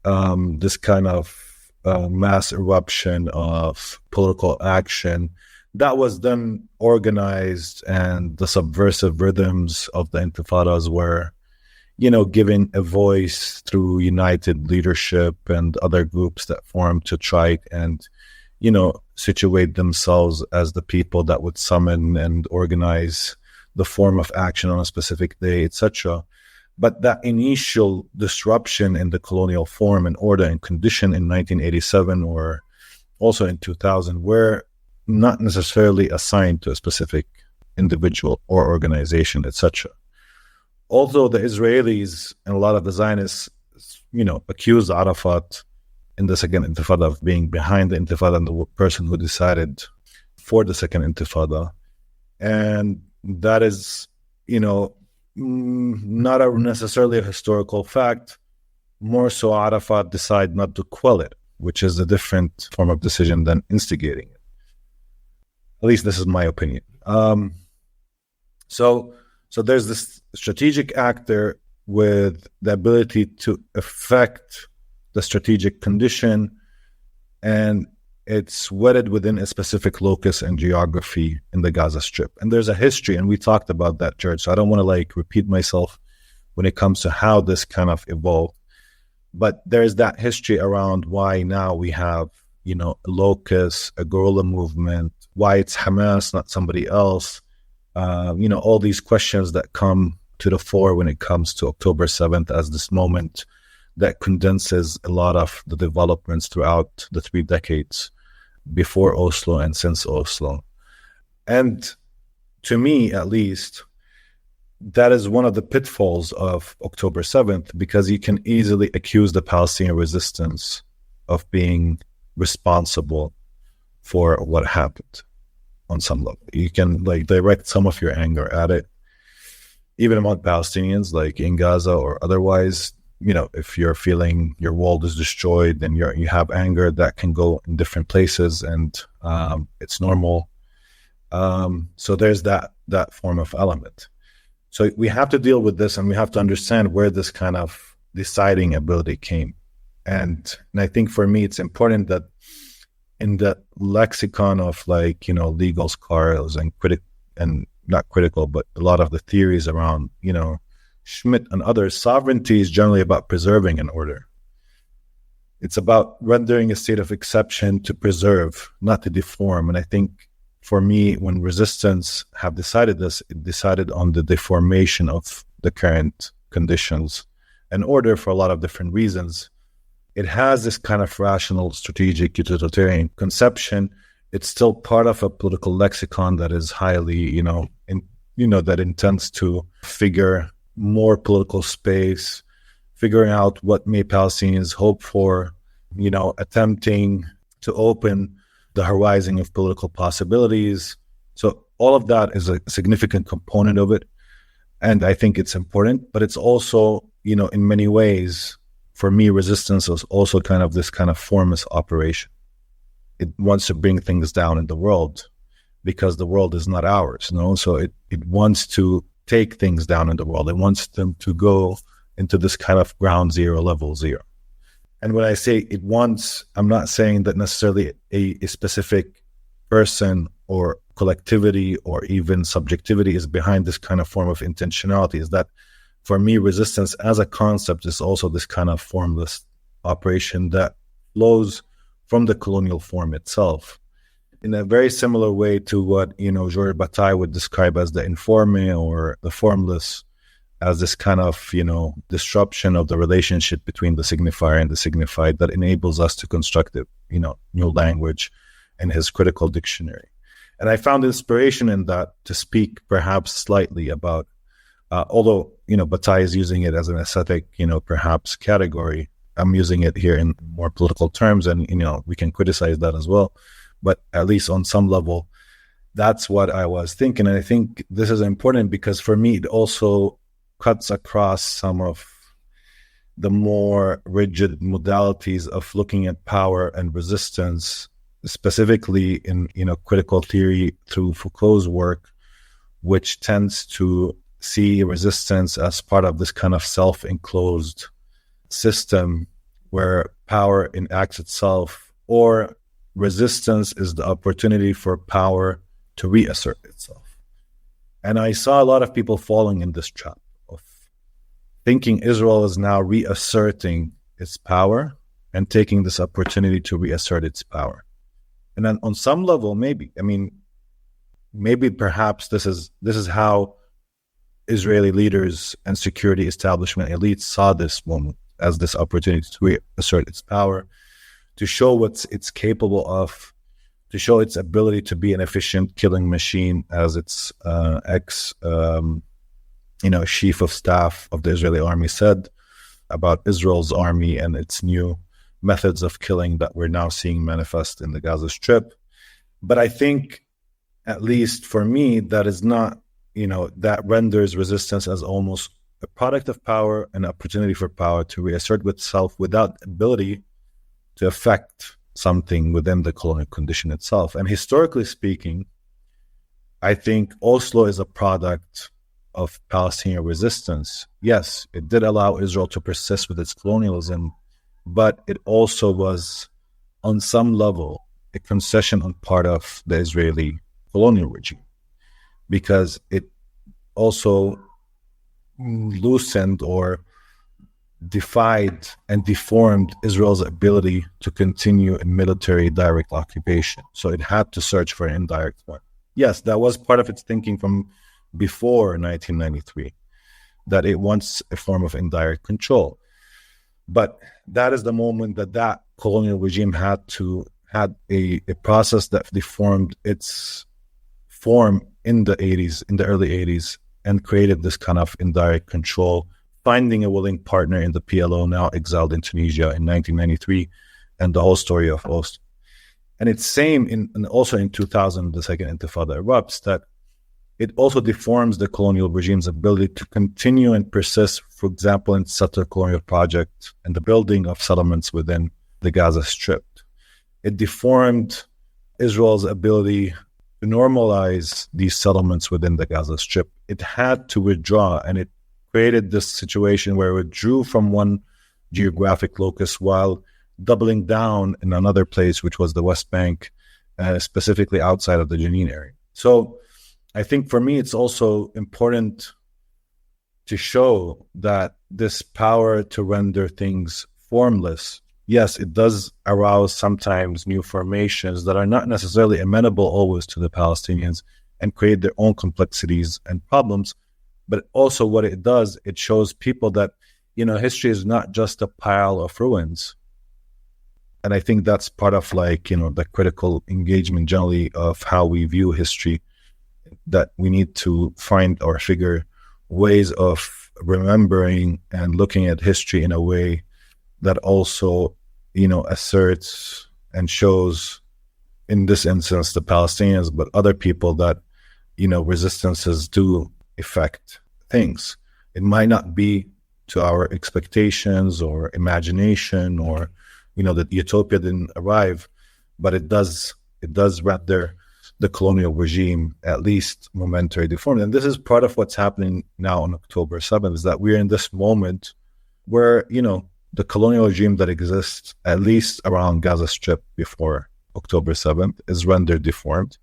this kind of mass eruption of political action that was then organized, and the subversive rhythms of the Intifadas were, given a voice through united leadership and other groups that formed to try and, situate themselves as the people that would summon and organize the form of action on a specific day, etc. But that initial disruption in the colonial form and order and condition in 1987 or also in 2000 were not necessarily assigned to a specific individual or organization, etc. Although the Israelis and a lot of the Zionists, accused Arafat in the second Intifada of being behind the Intifada and the person who decided for the second Intifada. And that is, not necessarily a historical fact. More so, Arafat decided not to quell it, which is a different form of decision than instigating it. At least this is my opinion. So there's this strategic actor with the ability to affect the strategic condition, and it's wedded within a specific locus and geography in the Gaza Strip. And there's a history, and we talked about that, George, so I don't want to repeat myself when it comes to how this kind of evolved. But there's that history around why now we have, a locus, a guerrilla movement, why it's Hamas, not somebody else. All these questions that come to the fore when it comes to October 7th as this moment that condenses a lot of the developments throughout the 3 decades before Oslo and since Oslo. And to me, at least, that is one of the pitfalls of October 7th, because you can easily accuse the Palestinian resistance of being responsible for what happened on some level. You can direct some of your anger at it, even among Palestinians, in Gaza or otherwise. If you're feeling your world is destroyed and you have anger, that can go in different places, and it's normal. So there's that form of element. So we have to deal with this, and we have to understand where this kind of deciding ability came. And I think for me, it's important that in the lexicon of legal scholars and not critical, but a lot of the theories around, Schmidt and others, sovereignty is generally about preserving an order. It's about rendering a state of exception to preserve, not to deform. And I think for me, when resistance have decided this, it decided on the deformation of the current conditions and order for a lot of different reasons. It has this kind of rational, strategic, utilitarian conception. It's still part of a political lexicon that is highly, that intends to figure more political space, figuring out what may Palestinians hope for, attempting to open the horizon of political possibilities. So all of that is a significant component of it. And I think it's important, but it's also, in many ways, for me, resistance is also kind of this kind of formless operation. It wants to bring things down in the world because the world is not ours, So it wants to take things down in the world. It wants them to go into this kind of ground zero, level zero. And when I say it wants, I'm not saying that necessarily a specific person or collectivity or even subjectivity is behind this kind of form of intentionality. Is that for me, resistance as a concept is also this kind of formless operation that flows from the colonial form itself, in a very similar way to what, Georges Bataille would describe as the informe or the formless, as this kind of, disruption of the relationship between the signifier and the signified that enables us to construct a, new language in his critical dictionary. And I found inspiration in that to speak perhaps slightly about, although, Bataille is using it as an aesthetic, perhaps category, I'm using it here in more political terms, and, we can criticize that as well. But at least on some level, that's what I was thinking. And I think this is important because for me, it also cuts across some of the more rigid modalities of looking at power and resistance, specifically in, critical theory through Foucault's work, which tends to see resistance as part of this kind of self-enclosed system where power enacts itself, or resistance is the opportunity for power to reassert itself. And I saw a lot of people falling in this trap of thinking Israel is now reasserting its power and taking this opportunity to reassert its power. And then on some level, maybe perhaps this is how Israeli leaders and security establishment elites saw this moment, as this opportunity to reassert its power, to show what it's capable of, to show its ability to be an efficient killing machine, as its chief of staff of the Israeli army said about Israel's army and its new methods of killing that we're now seeing manifest in the Gaza Strip. But I think, at least for me, that is not, that renders resistance as almost a product of power, an opportunity for power to reassert itself without ability to affect something within the colonial condition itself. And historically speaking, I think Oslo is a product of Palestinian resistance. Yes, it did allow Israel to persist with its colonialism, but it also was, on some level, a concession on part of the Israeli colonial regime, because it also loosened or defied and deformed Israel's ability to continue in military direct occupation. So it had to search for an indirect one. Yes, that was part of its thinking from before 1993, that it wants a form of indirect control. But that is the moment that colonial regime had a process that deformed its form in the early 80s, and created this kind of indirect control, finding a willing partner in the PLO, now exiled in Tunisia in 1993, and the whole story of Oslo. And it's same also in 2000, the second Intifada erupts, that it also deforms the colonial regime's ability to continue and persist, for example, in settler colonial projects and the building of settlements within the Gaza Strip. It deformed Israel's ability to normalize these settlements within the Gaza Strip it had to withdraw, and it created this situation where it withdrew from one geographic locus while doubling down in another place, which was the West Bank, specifically outside of the Jenin area. So I think for me, it's also important to show that this power to render things formless, yes, it does arouse sometimes new formations that are not necessarily amenable always to the Palestinians and create their own complexities and problems. But also what it does, it shows people that, history is not just a pile of ruins. And I think that's part of the critical engagement generally of how we view history, that we need to find or figure ways of remembering and looking at history in a way that also, asserts and shows, in this instance, the Palestinians, but other people that, resistances do affect things. It might not be to our expectations or imagination or, that utopia didn't arrive, but it does render the colonial regime at least momentarily deformed. And this is part of what's happening now on October 7th, is that we're in this moment where, the colonial regime that exists at least around Gaza Strip before October 7th is rendered deformed.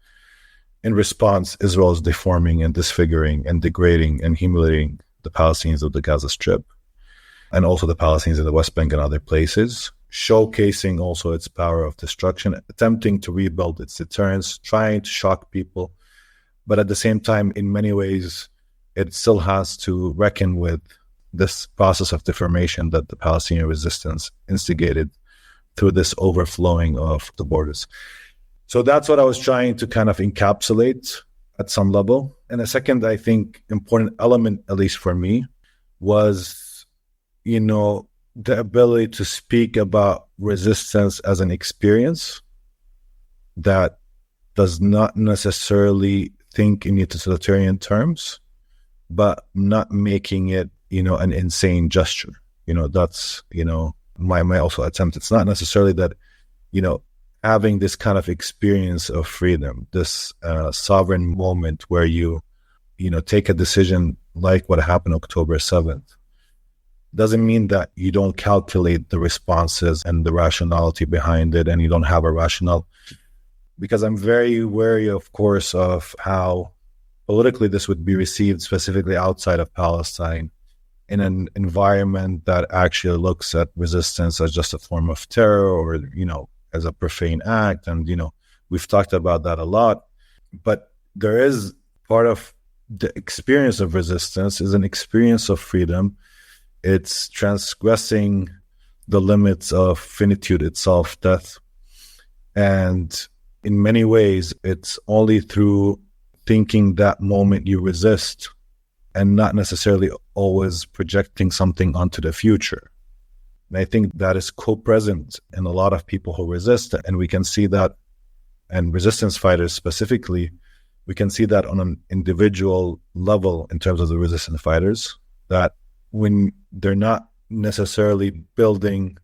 In response, Israel is deforming and disfiguring and degrading and humiliating the Palestinians of the Gaza Strip and also the Palestinians in the West Bank and other places, showcasing also its power of destruction, attempting to rebuild its deterrence, trying to shock people. But at the same time, in many ways, it still has to reckon with this process of deformation that the Palestinian resistance instigated through this overflowing of the borders. So that's what I was trying to kind of encapsulate at some level. And a second, I think, important element, at least for me, was, the ability to speak about resistance as an experience that does not necessarily think in utilitarian terms, but not making it, an insane gesture. That's, my also attempt. It's not necessarily that, having this kind of experience of freedom, this sovereign moment where you take a decision like what happened October 7th, doesn't mean that you don't calculate the responses and the rationality behind it, and you don't have a rationale. Because I'm very wary, of course, of how politically this would be received, specifically outside of Palestine, in an environment that actually looks at resistance as just a form of terror or, as a profane act. And, we've talked about that a lot. But there is part of the experience of resistance is an experience of freedom. It's transgressing the limits of finitude itself, death. And in many ways, it's only through thinking that moment you resist and not necessarily always projecting something onto the future. And I think that is co-present in a lot of people who resist. And we can see that, and resistance fighters specifically, we can see that on an individual level in terms of the resistance fighters, that when they're not necessarily building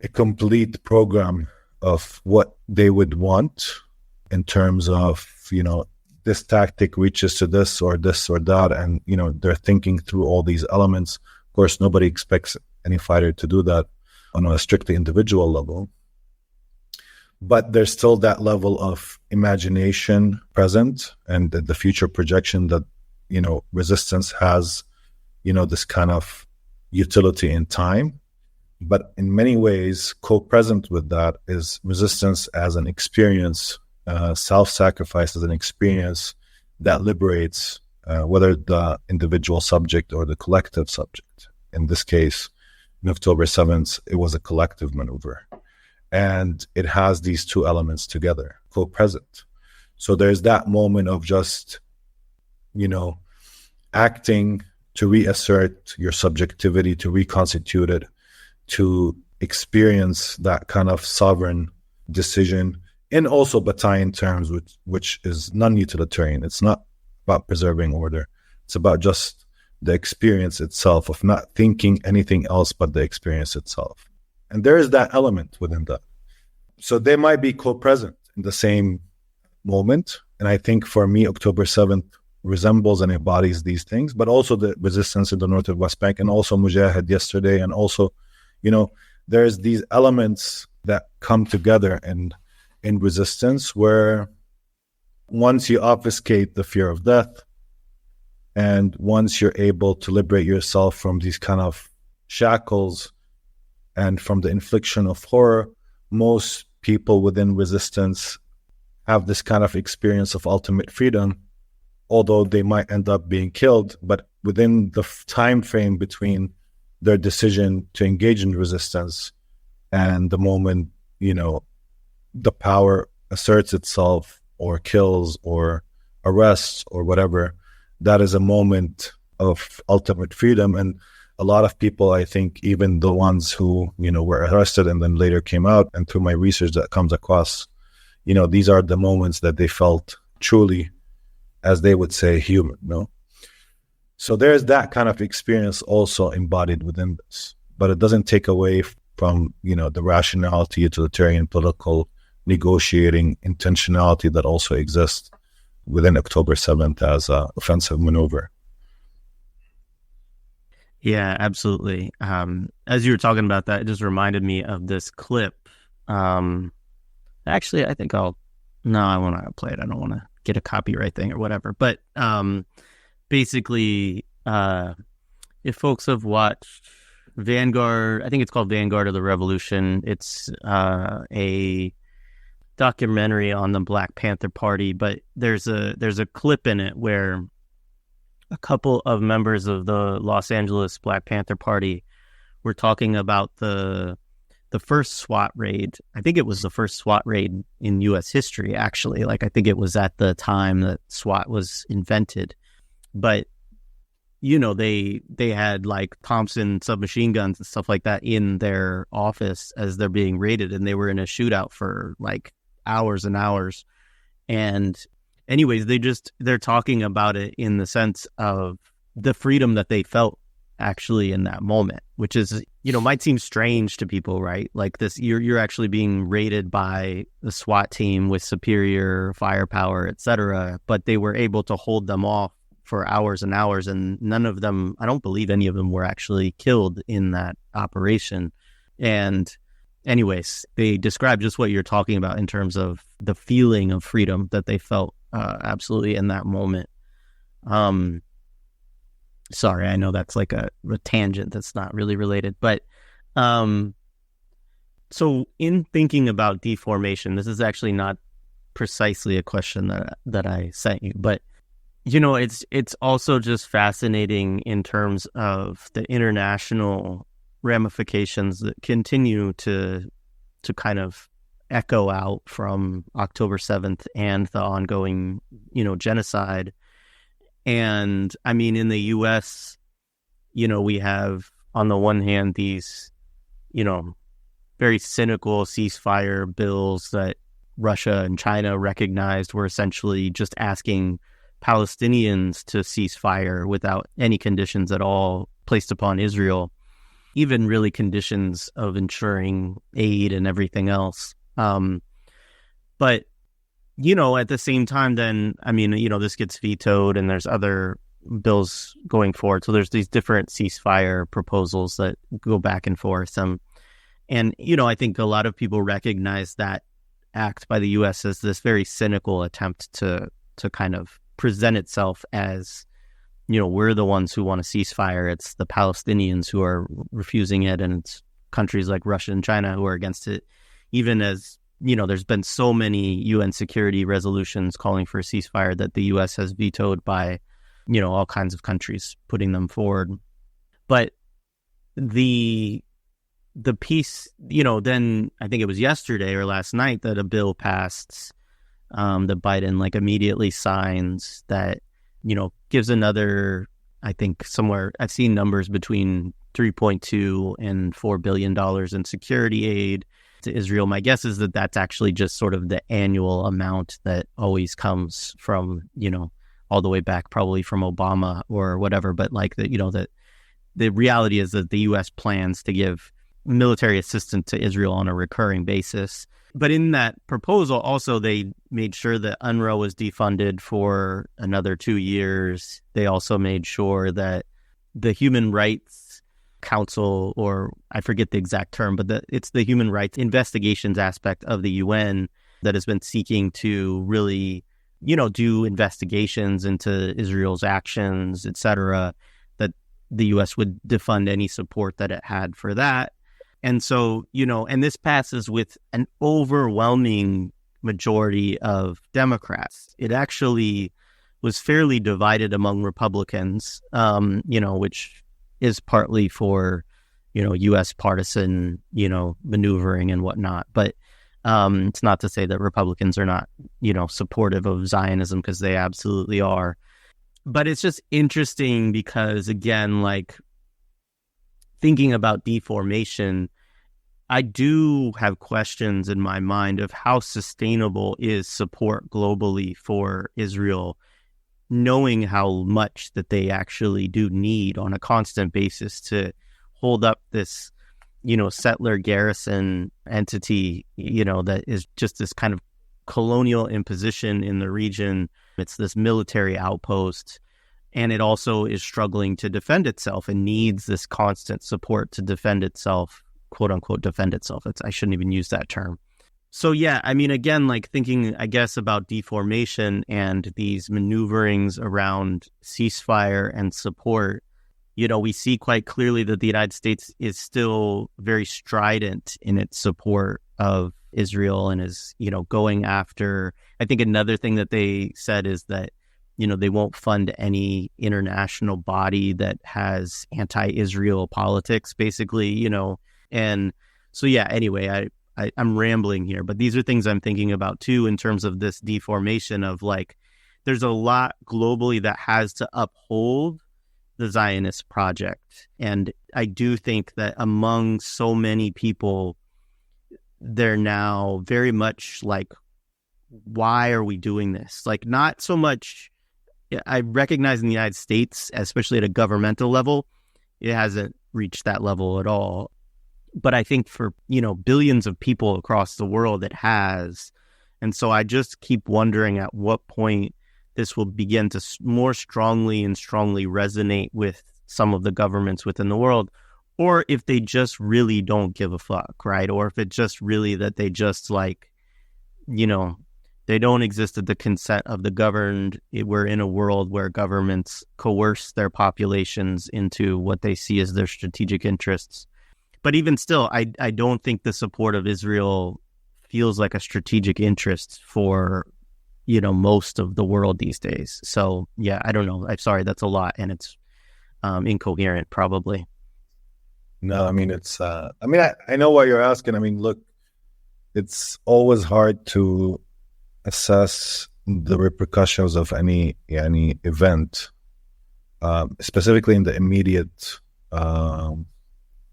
a complete program of what they would want in terms of, this tactic reaches to this or that, and, they're thinking through all these elements. Of course, nobody expects any fighter to do that on a strictly individual level. But there's still that level of imagination present, and the future projection that, resistance has, this kind of utility in time. But in many ways, co-present with that is resistance as an experience, self-sacrifice as an experience that liberates, whether the individual subject or the collective subject. In this case, in October 7th, it was a collective maneuver. And it has these two elements together, co-present. So there's that moment of just, acting to reassert your subjectivity, to reconstitute it, to experience that kind of sovereign decision, and also Bataillean terms, which is non-utilitarian. It's not about preserving order. It's about just the experience itself of not thinking anything else but the experience itself. And there is that element within that. So they might be co-present in the same moment. And I think for me, October 7th resembles and embodies these things, but also the resistance in the north of West Bank, and also Mujahid yesterday. And also, there's these elements that come together in resistance, where once you obfuscate the fear of death, and once you're able to liberate yourself from these kind of shackles and from the infliction of horror, most people within resistance have this kind of experience of ultimate freedom, although they might end up being killed. But within the time frame between their decision to engage in resistance and the moment, the power asserts itself or kills or arrests or whatever, that is a moment of ultimate freedom. And a lot of people, I think, even the ones who, were arrested and then later came out, and through my research that comes across, these are the moments that they felt truly, as they would say, human, So there's that kind of experience also embodied within this, but it doesn't take away from, the rationality, utilitarian, political, negotiating intentionality that also exists within October 7th as an offensive maneuver. Yeah, absolutely. As you were talking about that, it just reminded me of this clip. Actually, I think I want to play it. I don't want to get a copyright thing or whatever. But basically, if folks have watched Vanguard, I think it's called Vanguard of the Revolution. It's a documentary on the Black Panther Party, but there's a clip in it where a couple of members of the Los Angeles Black Panther Party were talking about the first SWAT raid. I think it was the first SWAT raid in U.S. history, actually. Like, I think it was at the time that SWAT was invented. But, they had like Thompson submachine guns and stuff like that in their office as they're being raided, and they were in a shootout for like hours and hours. And anyways, they're talking about it in the sense of the freedom that they felt actually in that moment, which is, might seem strange to people, right? Like this, you're actually being raided by the SWAT team with superior firepower, etc. But they were able to hold them off for hours and hours, and none of them, I don't believe any of them were actually killed in that operation. And anyways, they describe just what you're talking about in terms of the feeling of freedom that they felt absolutely in that moment. Sorry, I know that's like a tangent that's not really related, but so in thinking about deformation, this is actually not precisely a question that I sent you, but it's also just fascinating in terms of the international ramifications that continue to kind of echo out from October 7th and the ongoing, genocide. And I mean, in the U.S., we have on the one hand these, very cynical ceasefire bills that Russia and China recognized were essentially just asking Palestinians to cease fire without any conditions at all placed upon Israel, even really conditions of ensuring aid and everything else. But, at the same time, then, I mean, this gets vetoed and there's other bills going forward. So there's these different ceasefire proposals that go back and forth. And I think a lot of people recognize that act by the U.S. as this very cynical attempt to kind of present itself as, we're the ones who want to cease fire. It's the Palestinians who are refusing it, and it's countries like Russia and China who are against it, even as, there's been so many UN security resolutions calling for a ceasefire that the U.S. has vetoed by, all kinds of countries putting them forward. But the piece, then I think it was yesterday or last night that a bill passed that Biden immediately signs that, gives another, I think somewhere, I've seen numbers between $3.2 and $4 billion in security aid to Israel. My guess is that that's actually just sort of the annual amount that always comes from, all the way back probably from Obama or whatever. But that the reality is that the U.S. plans to give military assistance to Israel on a recurring basis. But in that proposal, also, they made sure that UNRWA was defunded for another 2 years. They also made sure that the Human Rights Council, or I forget the exact term, but it's the human rights investigations aspect of the UN that has been seeking to really, do investigations into Israel's actions, etc., that the U.S. would defund any support that it had for that. And so, and this passes with an overwhelming majority of Democrats. It actually was fairly divided among Republicans, which is partly for, U.S. partisan, maneuvering and whatnot. But it's not to say that Republicans are not, supportive of Zionism, because they absolutely are. But it's just interesting because, again, like thinking about deformation, I do have questions in my mind of how sustainable is support globally for Israel, knowing how much that they actually do need on a constant basis to hold up this, settler garrison entity, that is just this kind of colonial imposition in the region. It's this military outpost, and it also is struggling to defend itself and needs this constant support to defend itself, quote unquote, defend itself. I shouldn't even use that term. So, yeah, I mean, again, like thinking, I guess, about deformation and these maneuverings around ceasefire and support, we see quite clearly that the United States is still very strident in its support of Israel and is, going after. I think another thing that they said is that, they won't fund any international body that has anti-Israel politics, basically, And so, yeah, anyway, I'm rambling here, but these are things I'm thinking about too in terms of this deformation of like, there's a lot globally that has to uphold the Zionist project. And I do think that among so many people, they're now very much like, why are we doing this? Like, not so much, I recognize in the United States, especially at a governmental level, it hasn't reached that level at all. But I think for, billions of people across the world, it has. And so I just keep wondering at what point this will begin to more strongly resonate with some of the governments within the world, or if they just really don't give a fuck, right? Or if it's just really that they just like, they don't exist at the consent of the governed. We're in a world where governments coerce their populations into what they see as their strategic interests. But even still, I don't think the support of Israel feels like a strategic interest for, most of the world these days. So, yeah, I don't know. I'm sorry, that's a lot, and it's incoherent, probably. No, I mean, I know what you're asking. I mean, look, it's always hard to assess the repercussions of any event, specifically in the immediate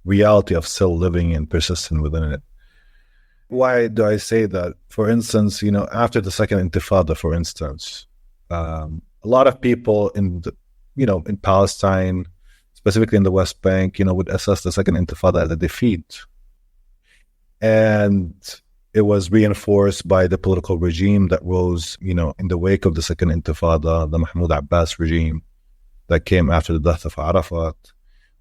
reality of still living and persisting within it. Why do I say that? For instance, after the Second Intifada, for instance, a lot of people in Palestine, specifically in the West Bank, would assess the Second Intifada as a defeat. And it was reinforced by the political regime that rose, in the wake of the Second Intifada, the Mahmoud Abbas regime that came after the death of Arafat,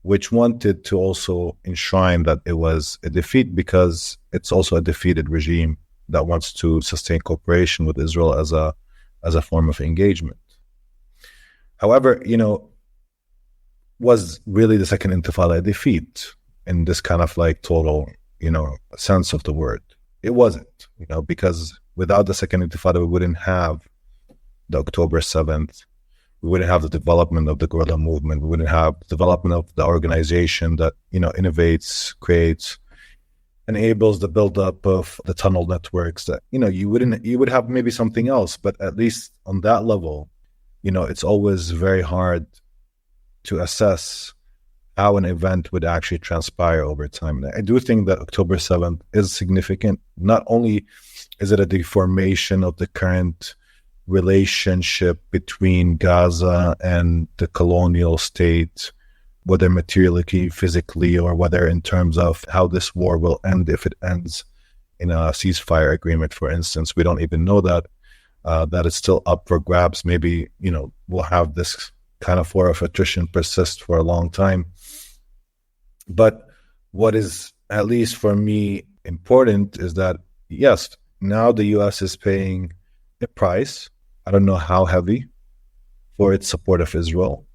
which wanted to also enshrine that it was a defeat because it's also a defeated regime that wants to sustain cooperation with Israel as a form of engagement. However, was really the Second Intifada a defeat in this kind of like total, sense of the word? It wasn't, because without the Second Intifada, we wouldn't have the October 7th. We wouldn't have the development of the guerrilla movement. We wouldn't have the development of the organization that, innovates, creates, enables the buildup of the tunnel networks that, you would have maybe something else, but at least on that level, it's always very hard to assess how an event would actually transpire over time. And I do think that October 7th is significant. Not only is it a deformation of the current relationship between Gaza and the colonial state whether materially, physically, or whether in terms of how this war will end if it ends in a ceasefire agreement, for instance. We don't even know that. That is still up for grabs. Maybe, we'll have this kind of war of attrition persist for a long time. But what is, at least for me, important is that, yes, now the U.S. is paying a price. I don't know how heavy, for its support of Israel.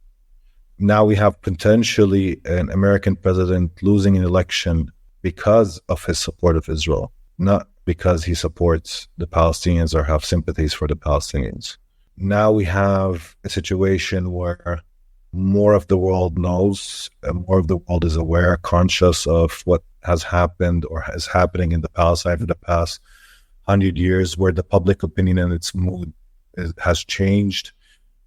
Now we have potentially an American president losing an election because of his support of Israel, not because he supports the Palestinians or have sympathies for the Palestinians. Now we have a situation where more of the world knows, and more of the world is aware, conscious of what has happened or is happening in the Palestine for the past 100 years, where the public opinion and its mood has changed,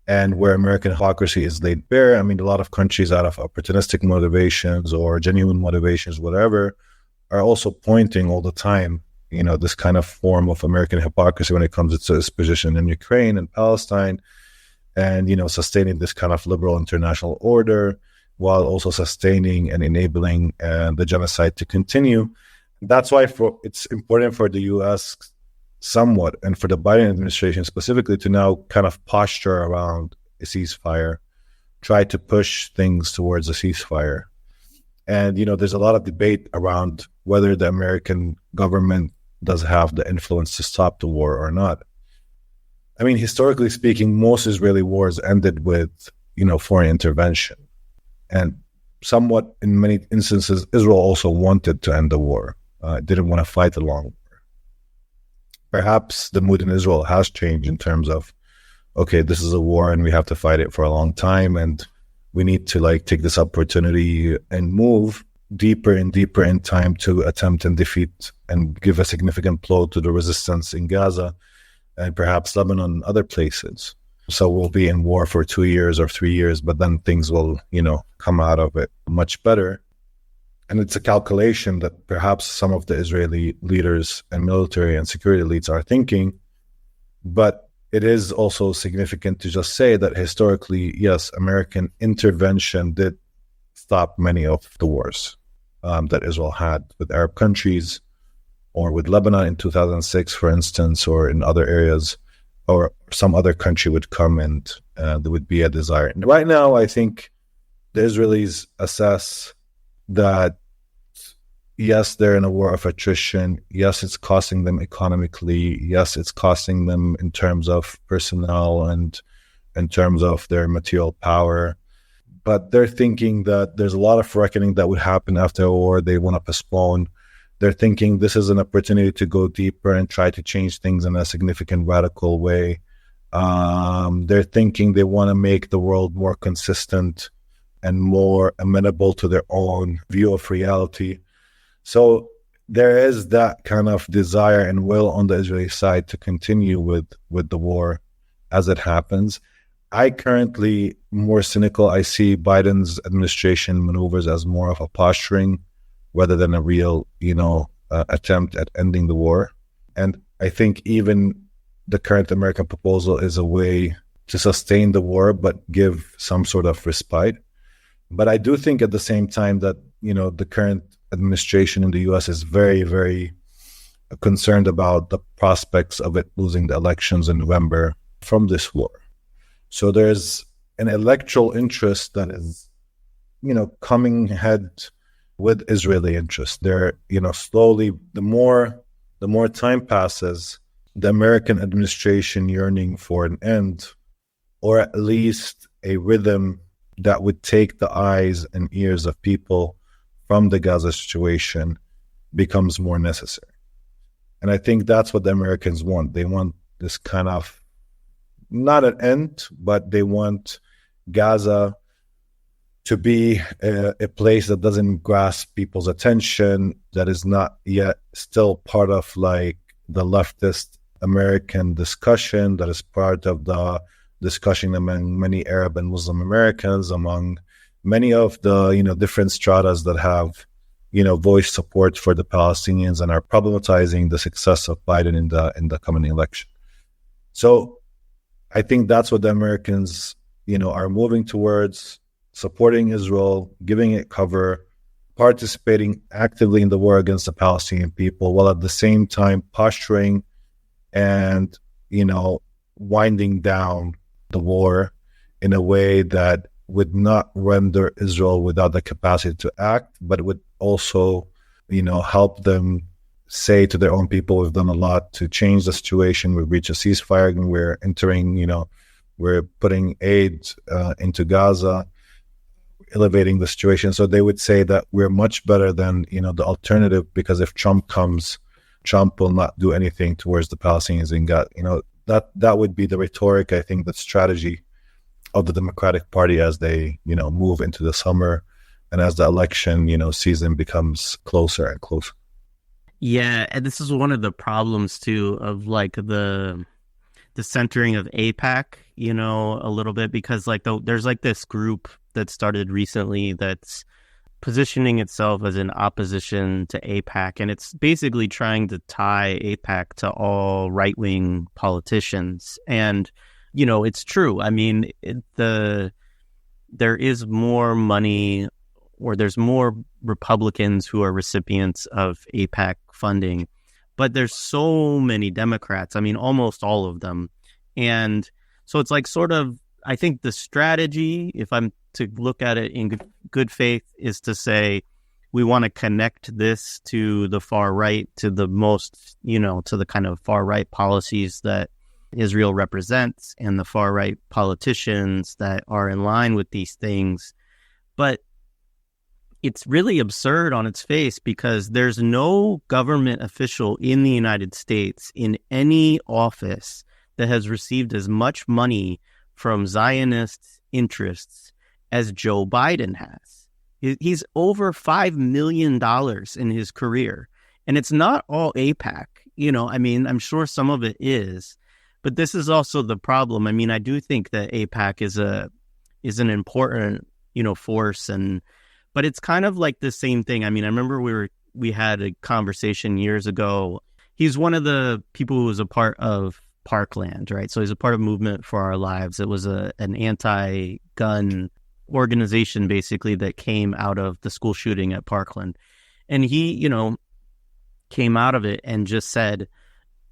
and where American hypocrisy is laid bare. I mean, a lot of countries, out of opportunistic motivations or genuine motivations, whatever, are also pointing all the time, this kind of form of American hypocrisy when it comes to its position in Ukraine and Palestine, and, sustaining this kind of liberal international order while also sustaining and enabling the genocide to continue. That's why it's important for the U.S. somewhat, and for the Biden administration specifically, to now kind of posture around a ceasefire, try to push things towards a ceasefire. And, there's a lot of debate around whether the American government does have the influence to stop the war or not. I mean, historically speaking, most Israeli wars ended with, foreign intervention. And somewhat, in many instances, Israel also wanted to end the war. Didn't want to fight a long war. Perhaps the mood in Israel has changed in terms of, okay, this is a war and we have to fight it for a long time, and we need to take this opportunity and move deeper and deeper in time to attempt and defeat and give a significant blow to the resistance in Gaza and perhaps Lebanon and other places. So we'll be in war for 2 years or 3 years, but then things will, come out of it much better. And it's a calculation that perhaps some of the Israeli leaders and military and security elites are thinking. But it is also significant to just say that historically, yes, American intervention did stop many of the wars that Israel had with Arab countries, or with Lebanon in 2006, for instance, or in other areas, or some other country would come and there would be a desire. And right now, I think the Israelis assess that, yes, they're in a war of attrition. Yes, it's costing them economically. Yes, it's costing them in terms of personnel and in terms of their material power. But they're thinking that there's a lot of reckoning that would happen after a war. They want to postpone. They're thinking this is an opportunity to go deeper and try to change things in a significant, radical way. They're thinking they want to make the world more consistent and more amenable to their own view of reality. So there is that kind of desire and will on the Israeli side to continue with the war as it happens. I currently, more cynical, I see Biden's administration maneuvers as more of a posturing rather than a real, attempt at ending the war. And I think even the current American proposal is a way to sustain the war, but give some sort of respite. But I do think at the same time that, the current administration in the U.S. is very, very concerned about the prospects of it losing the elections in November from this war. So there's an electoral interest that is, coming head with Israeli interest. They're, slowly, the more time passes, the American administration yearning for an end, or at least a rhythm that would take the eyes and ears of people from the Gaza situation, becomes more necessary. And I think that's what the Americans want. They want this kind of, not an end, but they want Gaza to be a place that doesn't grasp people's attention, that is not yet still part of the leftist American discussion, that is part of the discussion among many Arab and Muslim Americans, among many of the different stratas that have voiced support for the Palestinians and are problematizing the success of Biden in the coming election. So I think that's what the Americans are moving towards. supporting Israel, giving it cover, participating actively in the war against the Palestinian people, while at the same time posturing and, winding down the war in a way that would not render Israel without the capacity to act, but would also, help them say to their own people, we've done a lot to change the situation. We've reached a ceasefire and we're entering, we're putting aid into Gaza, elevating the situation. So they would say that we're much better than, the alternative, because if Trump comes, Trump will not do anything towards the Palestinians in Gaza. That would be the rhetoric, I think, the strategy of the Democratic Party as they, move into the summer and as the election, season becomes closer and closer. Yeah, and this is one of the problems too of like the centering of AIPAC, a little bit, because there's like this group that started recently that's positioning itself as an opposition to AIPAC, and it's basically trying to tie AIPAC to all right-wing politicians. And it's true. I mean, there is more money, or there's more Republicans who are recipients of AIPAC funding, but there's so many Democrats. I mean, almost all of them. And so it's like sort of, I think the strategy, if I'm to look at it in good faith, is to say we want to connect this to the far right, to the most, to the kind of far right policies that Israel represents and the far right politicians that are in line with these things. But it's really absurd on its face, because there's no government official in the United States in any office that has received as much money from Zionist interests as Joe Biden has. He's over $5 million in his career. And it's not all AIPAC. I mean, I'm sure some of it is. But this is also the problem. I mean, I do think that AIPAC is an important, force, but it's kind of like the same thing. I mean, I remember we had a conversation years ago. He's one of the people who was a part of Parkland, right? So he's a part of Movement for Our Lives. It was an anti-gun organization, basically, that came out of the school shooting at Parkland. And he, came out of it and just said,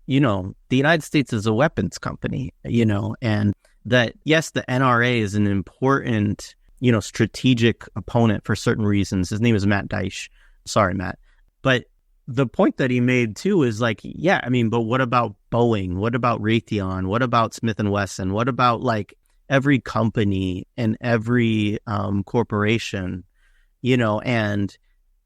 the United States is a weapons company, and that, yes, the NRA is an important, strategic opponent for certain reasons. His name is Matt Deich. Sorry, Matt. But the point that he made too is like, yeah, I mean, but what about Boeing? What about Raytheon? What about Smith & Wesson? What about like every company and every corporation, and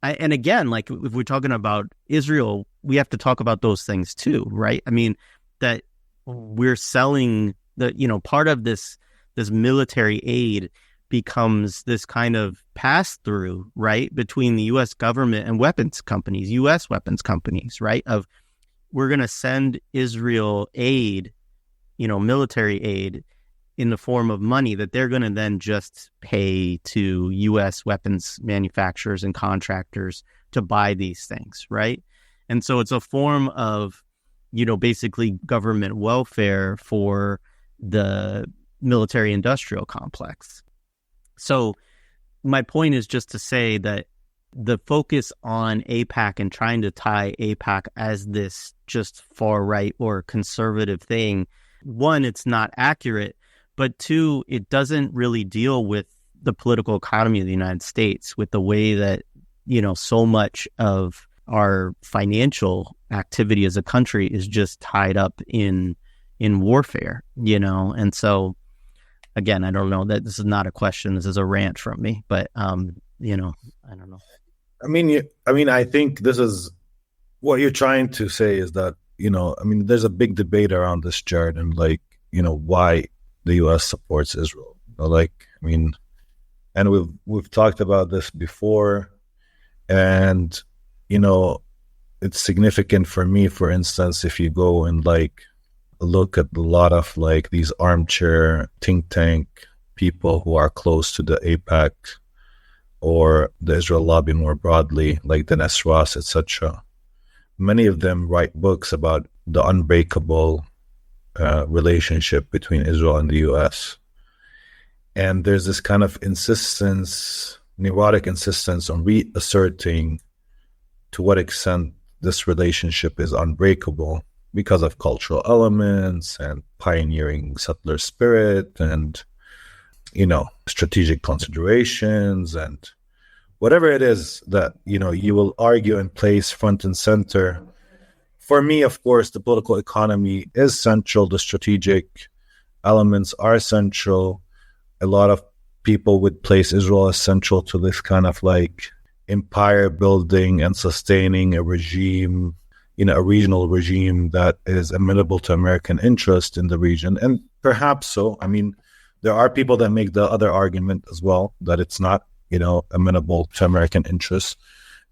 again, like if we're talking about Israel, we have to talk about those things too, right? I mean, that we're selling part of this military aid becomes this kind of pass-through, right, between the U.S. government and U.S. weapons companies, right, of we're going to send Israel aid, military aid in the form of money that they're going to then just pay to U.S. weapons manufacturers and contractors to buy these things, right? And so it's a form of, basically government welfare for the military-industrial complex. So my point is just to say that the focus on AIPAC and trying to tie AIPAC as this just far right or conservative thing, one, it's not accurate, but two, it doesn't really deal with the political economy of the United States, with the way that, so much of our financial activity as a country is just tied up in warfare, and so again, I don't know, that this is not a question. This is a rant from me, but, I don't know. I mean, I think this is what you're trying to say is that, there's a big debate around this, Jared, and why the U.S. supports Israel. And we've talked about this before, and, it's significant for me, for instance, if you go and look at a lot of these armchair think tank people who are close to the AIPAC or the Israel lobby more broadly, like Dennis Ross, etc. Many of them write books about the unbreakable relationship between Israel and the U.S. And there's this kind of neurotic insistence on reasserting to what extent this relationship is unbreakable because of cultural elements and pioneering settler spirit and, strategic considerations and whatever it is that, you will argue and place front and center. For me, of course, the political economy is central. The strategic elements are central. A lot of people would place Israel as central to this kind of like empire building and sustaining a regime, a regional regime that is amenable to American interest in the region. And perhaps so. I mean, there are people that make the other argument as well, that it's not, amenable to American interests.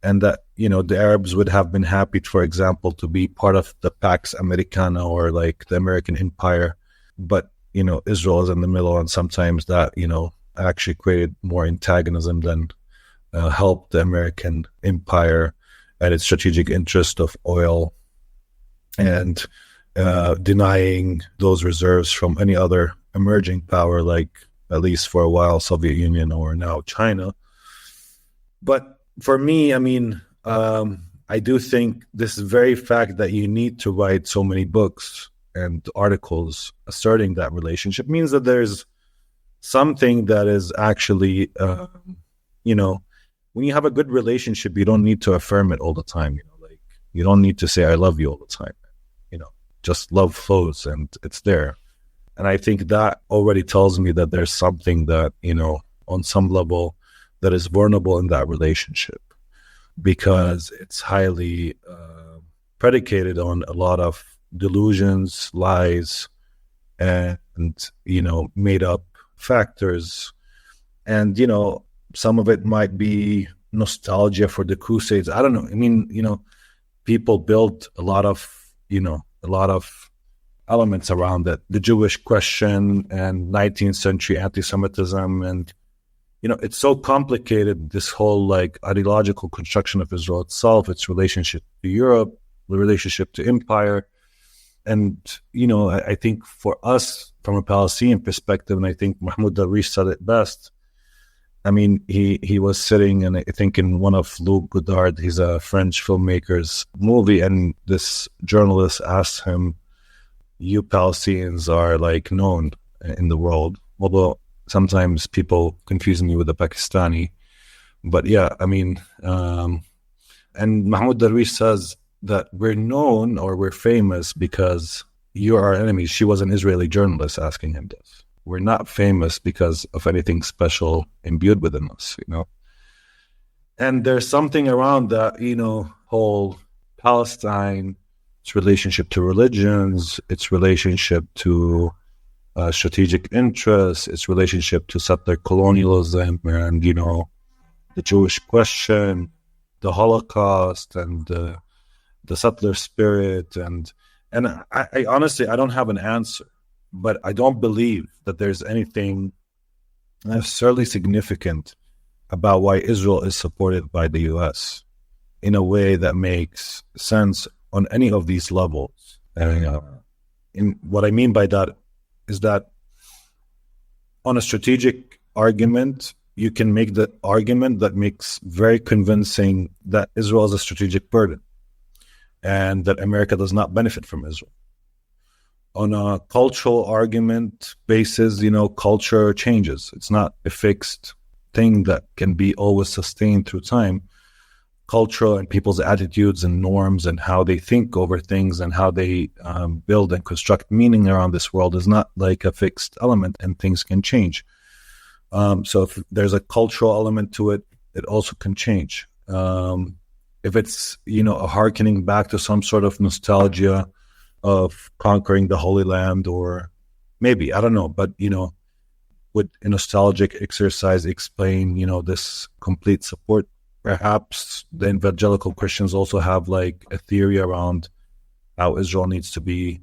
And that, the Arabs would have been happy, for example, to be part of the Pax Americana or like the American empire. But, Israel is in the middle, and sometimes that, actually created more antagonism than helped the American empire and its strategic interest of oil and denying those reserves from any other emerging power, like at least for a while, Soviet Union or now China. But for me, I mean, I do think this very fact that you need to write so many books and articles asserting that relationship means that there's something that is actually, when you have a good relationship, you don't need to affirm it all the time. Like you don't need to say, I love you all the time. Just love flows and it's there. And I think that already tells me that there's something that, on some level that is vulnerable in that relationship, because it's highly predicated on a lot of delusions, lies, and, made up factors. And, some of it might be nostalgia for the Crusades. I don't know. I mean, people built a lot of elements around it. The Jewish question and 19th century anti-Semitism. And, it's so complicated, this whole like ideological construction of Israel itself, its relationship to Europe, the relationship to empire. And, I think for us from a Palestinian perspective, and I think Mahmoud Darwish said it best, I mean, he was sitting, and I think in one of Luc Godard, he's a French filmmaker's movie, and this journalist asked him, you Palestinians are like known in the world, although sometimes people confuse me with a Pakistani. But yeah, I mean, and Mahmoud Darwish says that we're known or we're famous because you are our enemies. She was an Israeli journalist asking him this. We're not famous because of anything special imbued within us, And there's something around that, whole Palestine, its relationship to religions, its relationship to strategic interests, its relationship to settler colonialism and, the Jewish question, the Holocaust and the settler spirit. And I honestly, I don't have an answer. But I don't believe that there's anything necessarily significant about why Israel is supported by the U.S. in a way that makes sense on any of these levels. And what I mean by that is that on a strategic argument, you can make the argument that makes very convincing that Israel is a strategic burden and that America does not benefit from Israel. On a cultural argument basis, culture changes. It's not a fixed thing that can be always sustained through time. Culture and people's attitudes and norms and how they think over things and how they build and construct meaning around this world is not like a fixed element, and things can change. So if there's a cultural element to it, it also can change. If it's, a hearkening back to some sort of nostalgia of conquering the Holy Land, or maybe, I don't know, but, would a nostalgic exercise explain, this complete support? Perhaps the evangelical Christians also have like a theory around how Israel needs to be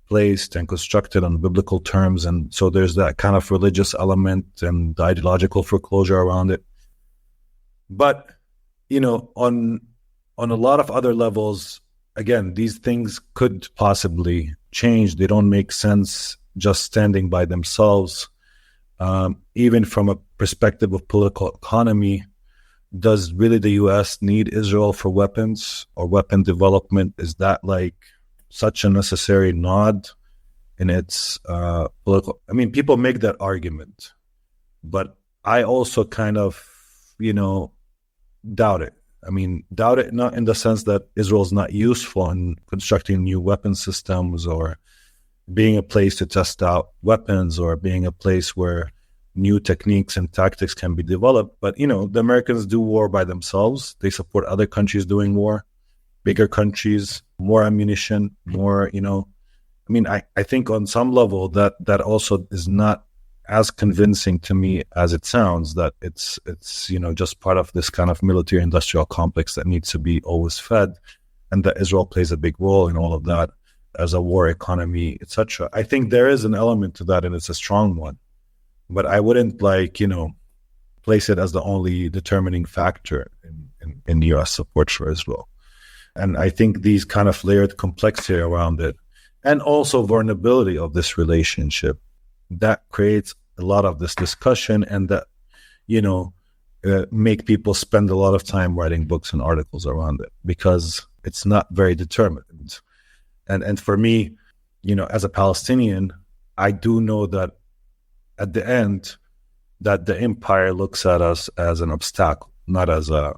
placed and constructed on biblical terms. And so there's that kind of religious element and the ideological foreclosure around it. But, on a lot of other levels, again, these things could possibly change. They don't make sense just standing by themselves. even from a perspective of political economy, does really the U.S. need Israel for weapons or weapon development? Is that like such a necessary nod in its political? I mean, people make that argument, but I also kind of, doubt it. I mean, doubt it not in the sense that Israel is not useful in constructing new weapon systems or being a place to test out weapons or being a place where new techniques and tactics can be developed. But, the Americans do war by themselves. They support other countries doing war, bigger countries, more ammunition, more, I mean, I think on some level that also is not as convincing to me as it sounds, that it's just part of this kind of military industrial complex that needs to be always fed, and that Israel plays a big role in all of that as a war economy, etc. I think there is an element to that, and it's a strong one. But I wouldn't place it as the only determining factor in U.S. support for Israel. And I think these kind of layered complexity around it, and also vulnerability of this relationship, that creates a lot of this discussion, and that, make people spend a lot of time writing books and articles around it, because it's not very determined. And for me, as a Palestinian, I do know that at the end, that the empire looks at us as an obstacle, not as an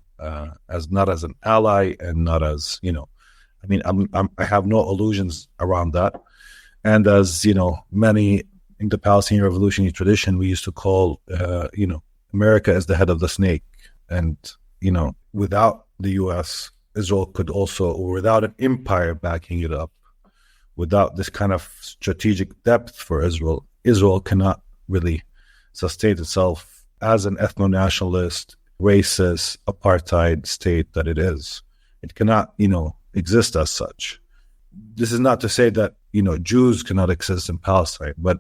ally, and not as, I mean, I have no illusions around that. And as many in the Palestinian revolutionary tradition, we used to call, America as the head of the snake. And, without the U.S., Israel could also, or without an empire backing it up, without this kind of strategic depth for Israel, Israel cannot really sustain itself as an ethno-nationalist, racist, apartheid state that it is. It cannot, exist as such. This is not to say that, Jews cannot exist in Palestine, but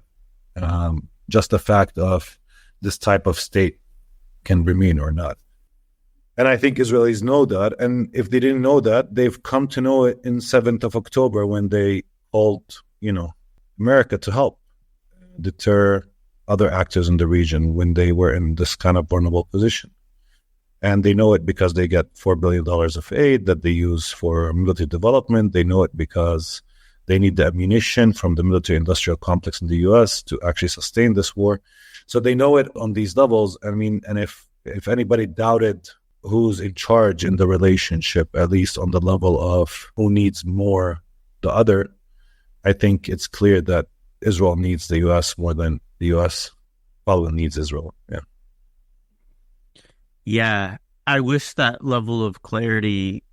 just the fact of this type of state can remain or not. And I think Israelis know that. And if they didn't know that, they've come to know it in 7th of October when they called, America to help deter other actors in the region when they were in this kind of vulnerable position. And they know it because they get $4 billion of aid that they use for military development. They know it because they need the ammunition from the military industrial complex in the U.S. to actually sustain this war. So they know it on these levels. I mean, and if anybody doubted who's in charge in the relationship, at least on the level of who needs more the other, I think it's clear that Israel needs the U.S. more than the U.S. probably needs Israel. Yeah. Yeah. I wish that level of clarity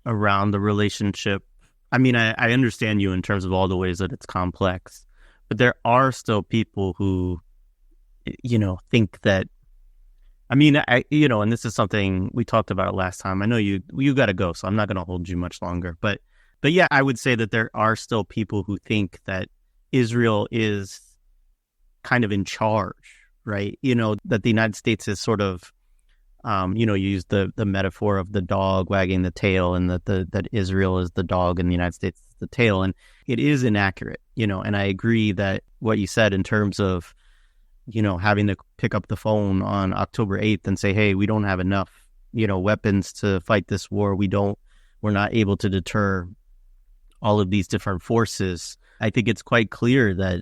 around the relationship. I mean, I understand you in terms of all the ways that it's complex, but there are still people who, think that, I mean, and this is something we talked about last time. I know you got to go, so I'm not going to hold you much longer. But yeah, I would say that there are still people who think that Israel is kind of in charge, right? That the United States is sort of, you use the metaphor of the dog wagging the tail, and that Israel is the dog and the United States is the tail. And it is inaccurate, and I agree that what you said in terms of, having to pick up the phone on October 8th and say, hey, we don't have enough, weapons to fight this war. We're not able to deter all of these different forces. I think it's quite clear that,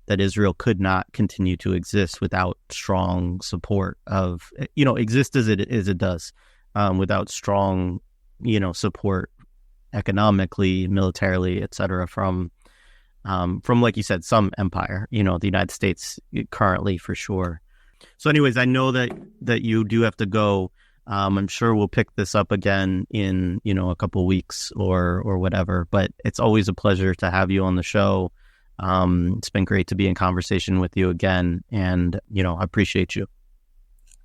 that Israel could not continue to exist without strong support of, exist as it does, without strong, support economically, militarily, et cetera, from, like you said, some empire, the United States currently for sure. So anyways, I know that you do have to go. I'm sure we'll pick this up again in, a couple weeks or whatever, but it's always a pleasure to have you on the show. It's been great to be in conversation with you again, and, I appreciate you.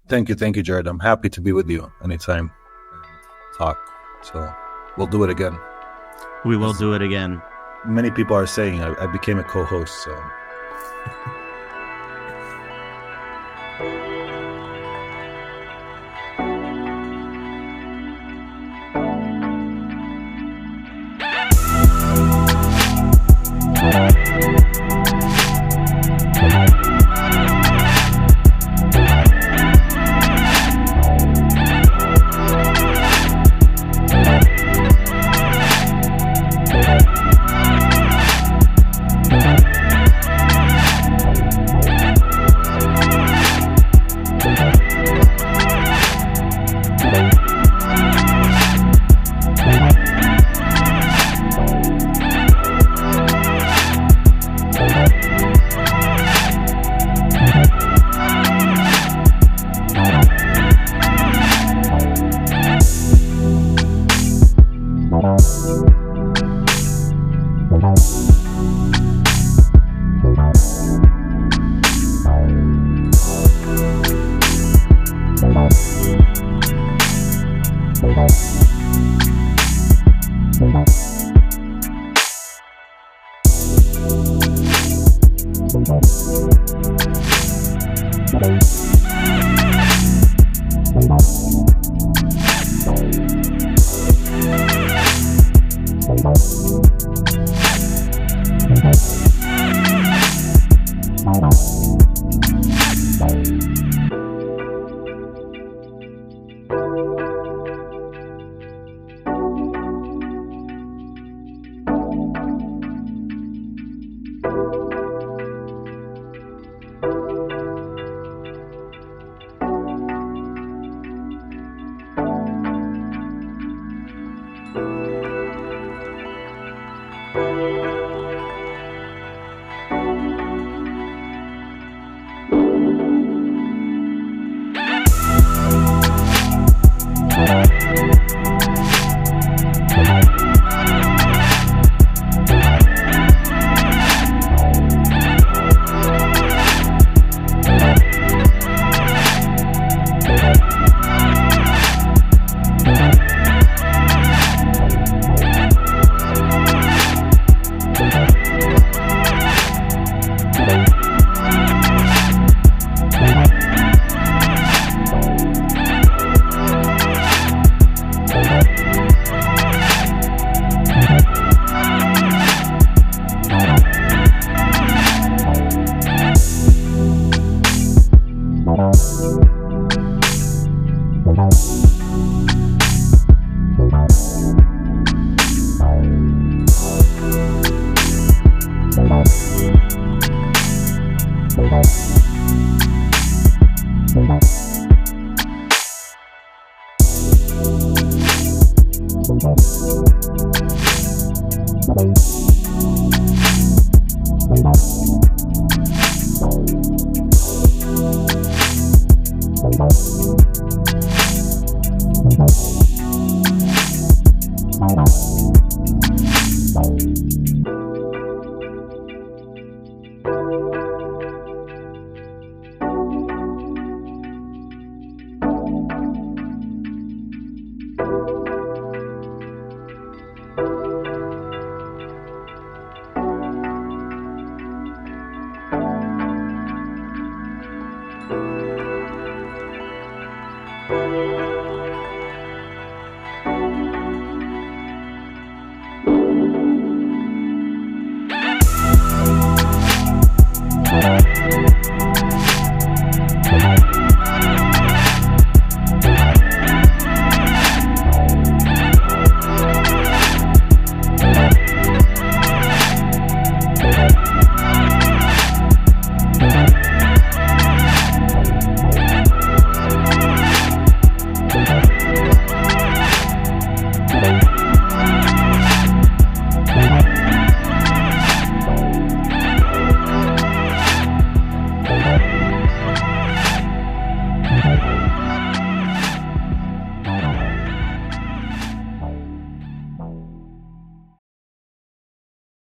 Thank you, Jared. I'm happy to be with you anytime and talk. So we'll do it again. We will do it again. Many people are saying I became a co-host, so... Bye.